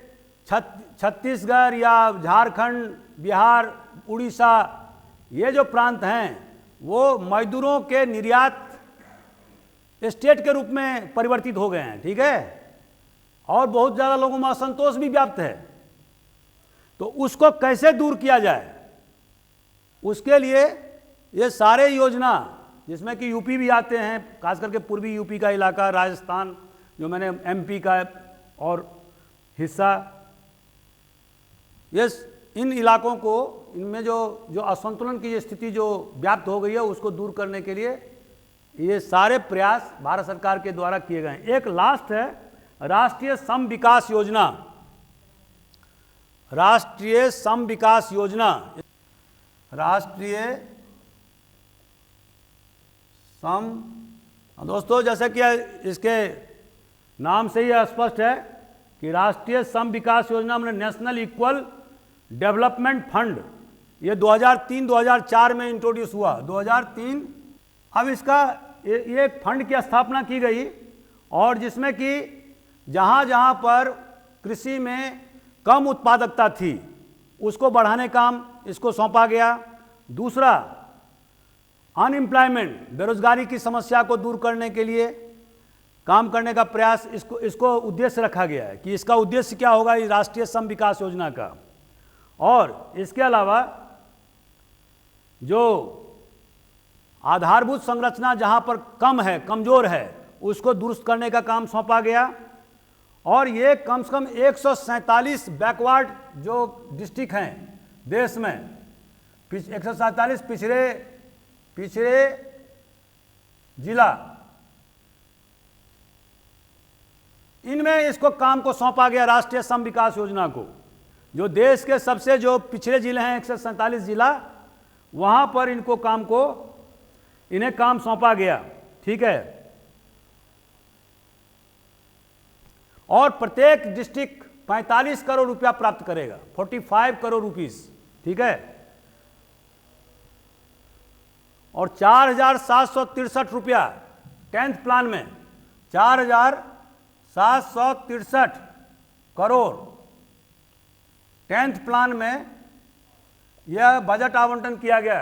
छत्तीसगढ़ या झारखंड, बिहार, उड़ीसा, ये जो प्रांत हैं वो मजदूरों के निर्यात स्टेट के रूप में परिवर्तित हो गए हैं। ठीक है, और बहुत ज़्यादा लोगों में असंतोष भी व्याप्त है। तो उसको कैसे दूर किया जाए, उसके लिए ये सारे योजना, जिसमें कि यूपी भी आते हैं, खास करके पूर्वी यूपी का इलाका, राजस्थान, जो मैंने एमपी का और हिस्सा, ये इन इलाकों को, इनमें जो असंतुलन की स्थिति जो व्याप्त हो गई है उसको दूर करने के लिए ये सारे प्रयास भारत सरकार के द्वारा किए गए हैं। एक लास्ट है राष्ट्रीय सम विकास योजना। राष्ट्रीय सम विकास योजना, राष्ट्रीय सम, दोस्तों जैसे कि इसके नाम से ही स्पष्ट है कि राष्ट्रीय सम विकास योजना में नेशनल इक्वल डेवलपमेंट फंड, ये 2003-2004 में इंट्रोड्यूस हुआ, 2003। अब इसका ये फंड की स्थापना की गई, और जिसमें कि जहाँ जहाँ पर कृषि में कम उत्पादकता थी उसको बढ़ाने का काम इसको सौंपा गया। दूसरा, अनएम्प्लॉयमेंट, बेरोजगारी की समस्या को दूर करने के लिए काम करने का प्रयास, इसको उद्देश्य रखा गया है कि इसका उद्देश्य क्या होगा इस राष्ट्रीय सम विकास योजना का। और इसके अलावा जो आधारभूत संरचना जहाँ पर कम है, कमज़ोर है, उसको दुरुस्त करने का काम सौंपा गया। और ये कम से कम 147 बैकवर्ड जो डिस्ट्रिक्ट हैं देश में, 147 पिछड़े जिला, इनमें इसको काम को सौंपा गया राष्ट्रीय सम विकास योजना को। जो देश के सबसे जो पिछड़े जिले हैं 147 जिला, वहां पर इन्हें काम सौंपा गया। ठीक है, और प्रत्येक डिस्ट्रिक्ट 45 करोड़ रुपया प्राप्त करेगा, 45 करोड़ रुपीस। ठीक है, और 4,763 रुपया 10th प्लान में, 4,763 करोड़ 10th प्लान में यह बजट आवंटन किया गया।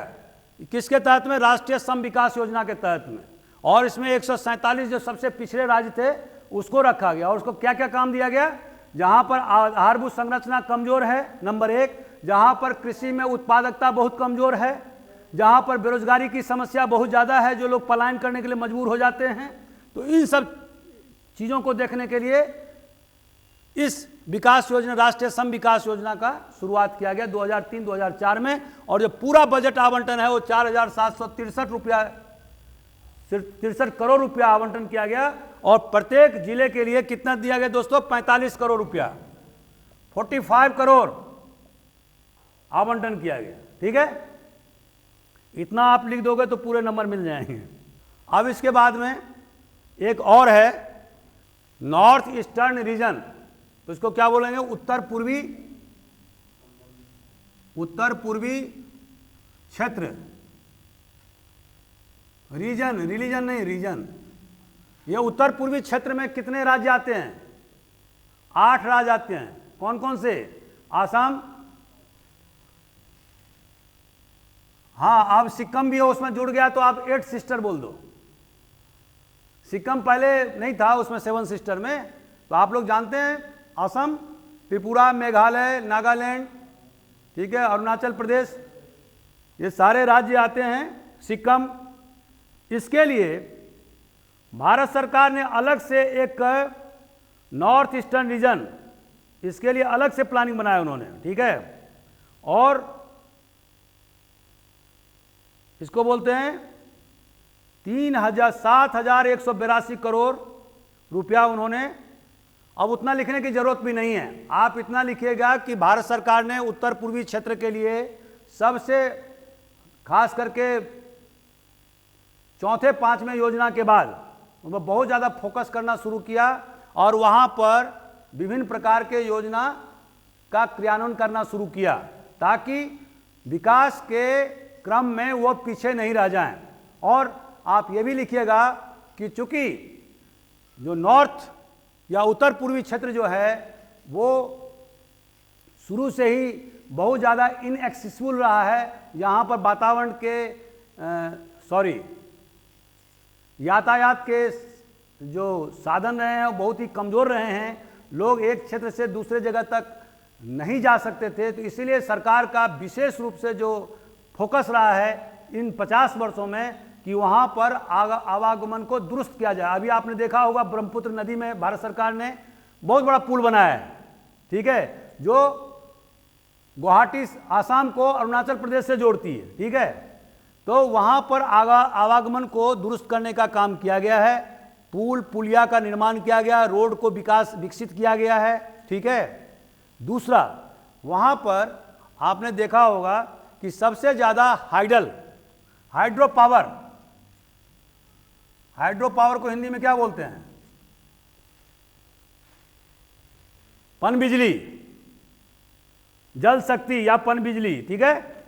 किसके तहत में? राष्ट्रीय सम विकास योजना के तहत में। और इसमें 147 जो सबसे पिछड़े राज्य थे उसको रखा गया, और उसको क्या क्या काम दिया गया? जहां पर आधारभूत संरचना कमजोर है, नंबर 1, जहां पर कृषि में उत्पादकता बहुत कमजोर है, जहां पर बेरोजगारी की समस्या बहुत ज़्यादा है, जो लोग पलायन करने के लिए मजबूर हो जाते हैं। तो इन सब चीज़ों को देखने के लिए इस विकास योजना, राष्ट्रीय सम विकास योजना का शुरुआत किया गया 2003-2004 में। और जो पूरा बजट आवंटन है वो 4,763 करोड़ रुपया आवंटन किया गया। और प्रत्येक जिले के लिए कितना दिया गया दोस्तों? 45 करोड़ रुपया, 45 करोड़ आवंटन किया गया। ठीक है, इतना आप लिख दोगे तो पूरे नंबर मिल जाएंगे। अब इसके बाद में एक और है नॉर्थ ईस्टर्न रीजन, तो इसको क्या बोलेंगे? उत्तर पूर्वी उत्तर पूर्वी क्षेत्र, रीजन, रिलीजन नहीं, रीजन। ये उत्तर पूर्वी क्षेत्र में कितने राज्य आते हैं? 8 राज्य आते हैं। कौन कौन से? आसाम, हाँ, अब सिक्किम भी है उसमें जुड़ गया तो आप 8 सिस्टर बोल दो। सिक्किम पहले नहीं था उसमें 7 सिस्टर में, तो आप लोग जानते हैं असम, त्रिपुरा, मेघालय, नागालैंड, ठीक है, अरुणाचल प्रदेश, ये सारे राज्य आते हैं, सिक्किम। इसके लिए भारत सरकार ने अलग से एक नॉर्थ ईस्टर्न रीजन, इसके लिए अलग से प्लानिंग बनाया उन्होंने, ठीक है। और इसको बोलते हैं 7,182 करोड़ रुपया उन्होंने। अब उतना लिखने की जरूरत भी नहीं है, आप इतना लिखिएगा कि भारत सरकार ने उत्तर पूर्वी क्षेत्र के लिए सबसे खास करके चौथे 5वें योजना के बाद उन्होंने बहुत ज़्यादा फोकस करना शुरू किया और वहाँ पर विभिन्न प्रकार के योजना का क्रियान्वयन करना शुरू किया ताकि विकास के क्रम में वो पीछे नहीं रह जाएं। और आप ये भी लिखिएगा कि चूंकि जो नॉर्थ या उत्तर पूर्वी क्षेत्र जो है वो शुरू से ही बहुत ज़्यादा इनएक्सेसिबल रहा है, यहाँ पर वातावरण के यातायात के जो साधन रहे हैं वो बहुत ही कमज़ोर रहे हैं, लोग एक क्षेत्र से दूसरे जगह तक नहीं जा सकते थे। तो इसीलिए सरकार का विशेष रूप से जो फोकस रहा है इन 50 वर्षों में कि वहाँ पर आवागमन को दुरुस्त किया जाए। अभी आपने देखा होगा ब्रह्मपुत्र नदी में भारत सरकार ने बहुत बड़ा पुल बनाया है, ठीक है, जो गुवाहाटी आसाम को अरुणाचल प्रदेश से जोड़ती है, ठीक है। तो वहाँ पर आवागमन को दुरुस्त करने का काम किया गया है, पुलिया का निर्माण किया गया, रोड को विकसित किया गया है, ठीक है। दूसरा, वहाँ पर आपने देखा होगा कि सबसे ज़्यादा हाइड्रो पावर को हिंदी में क्या बोलते हैं? पन बिजली, जल शक्ति या पन बिजली, ठीक है।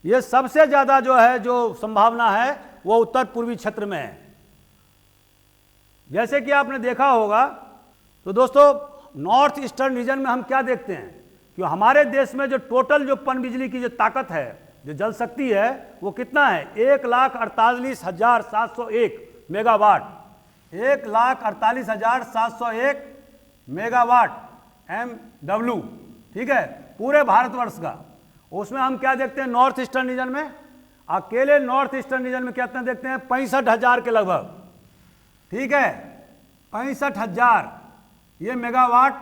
ये सबसे ज़्यादा जो है जो संभावना है वो उत्तर पूर्वी क्षेत्र में है। जैसे कि आपने देखा होगा तो दोस्तों नॉर्थ ईस्टर्न रीजन में हम क्या देखते हैं कि हमारे देश में जो टोटल जो पन बिजली की जो ताकत है, जो जल शक्ति है, वो कितना है? 1,48,701 मेगावाट, 1,48,701 मेगावाट MW, ठीक है, पूरे भारतवर्ष का। उसमें हम क्या देखते हैं नॉर्थ ईस्टर्न रीजन में? अकेले नॉर्थ ईस्टर्न रीजन में कितना देखते हैं? 65,000 के लगभग, ठीक है, 65,000 ये मेगावाट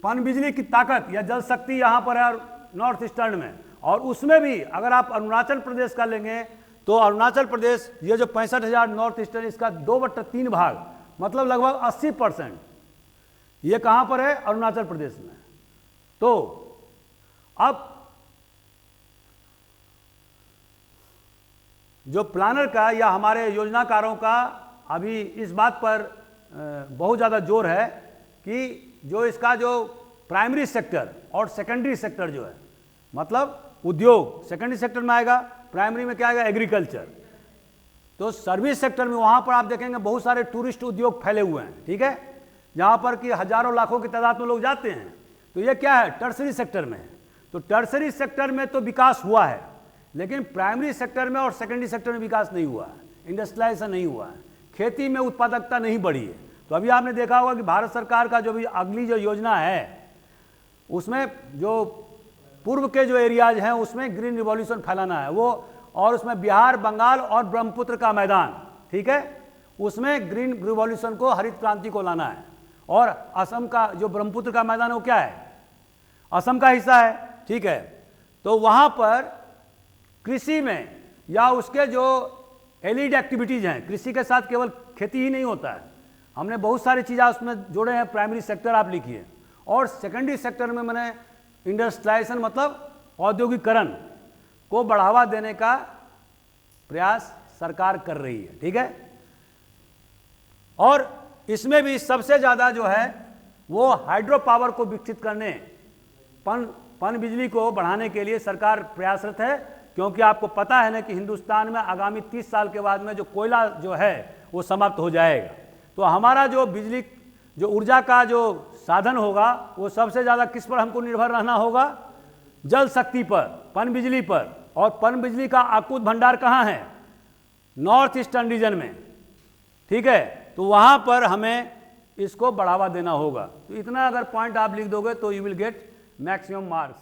पन बिजली की ताकत या जल शक्ति यहाँ पर है नॉर्थ ईस्टर्न में। और उसमें भी अगर आप अरुणाचल प्रदेश का लेंगे तो अरुणाचल प्रदेश ये जो 65,000 नॉर्थ ईस्टर्न, इसका 2/3 भाग, मतलब लगभग 80% ये कहाँ पर है? अरुणाचल प्रदेश में। तो अब जो प्लानर का या हमारे योजनाकारों का अभी इस बात पर बहुत ज़्यादा जोर है कि जो इसका जो प्राइमरी सेक्टर और सेकेंडरी सेक्टर जो है, मतलब उद्योग सेकेंडरी सेक्टर में आएगा, प्राइमरी में क्या आएगा? एग्रीकल्चर। तो सर्विस सेक्टर में वहाँ पर आप देखेंगे बहुत सारे टूरिस्ट उद्योग फैले हुए हैं, ठीक है, जहाँ पर कि हजारों लाखों की तादाद में लोग जाते हैं। तो ये क्या है? टर्सरी सेक्टर में है। तो टर्सरी सेक्टर में तो विकास हुआ है, लेकिन प्राइमरी सेक्टर में और सेकेंडरी सेक्टर में विकास नहीं हुआ है, इंडस्ट्रियलाइजेशन नहीं हुआ है, खेती में उत्पादकता नहीं बढ़ी है। तो अभी आपने देखा होगा कि भारत सरकार का जो भी अगली जो योजना है उसमें जो पूर्व के जो एरियाज हैं उसमें ग्रीन रिवॉल्यूशन फैलाना है वो, और उसमें बिहार, बंगाल और ब्रह्मपुत्र का मैदान, ठीक है, उसमें ग्रीन रिवॉल्यूशन को, हरित क्रांति को लाना है। और असम का जो ब्रह्मपुत्र का मैदान है वो क्या है? असम का हिस्सा है, ठीक है। तो वहाँ पर कृषि में या उसके जो एलिड एक्टिविटीज़ हैं, कृषि के साथ केवल खेती ही नहीं होता है, हमने बहुत सारी चीज़ें उसमें जोड़े हैं। प्राइमरी सेक्टर आप लिखिए, और सेकेंडरी सेक्टर में मैंने इंडस्ट्रियलाइजेशन मतलब औद्योगिकरण को बढ़ावा देने का प्रयास सरकार कर रही है, ठीक है। और इसमें भी सबसे ज़्यादा जो है वो हाइड्रो पावर को विकसित करने, पन बिजली को बढ़ाने के लिए सरकार प्रयासरत है, क्योंकि आपको पता है ना कि हिंदुस्तान में आगामी 30 साल के बाद में जो कोयला जो है वो समाप्त हो जाएगा। तो हमारा जो बिजली जो ऊर्जा का जो साधन होगा वो सबसे ज़्यादा किस पर हमको निर्भर रहना होगा? जल शक्ति पर, पन बिजली पर। और पन बिजली का आकुत भंडार कहाँ है? नॉर्थ ईस्टर्न रीजन में, ठीक है। तो वहाँ पर हमें इसको बढ़ावा देना होगा। तो इतना अगर पॉइंट आप लिख दोगे तो you will get maximum marks.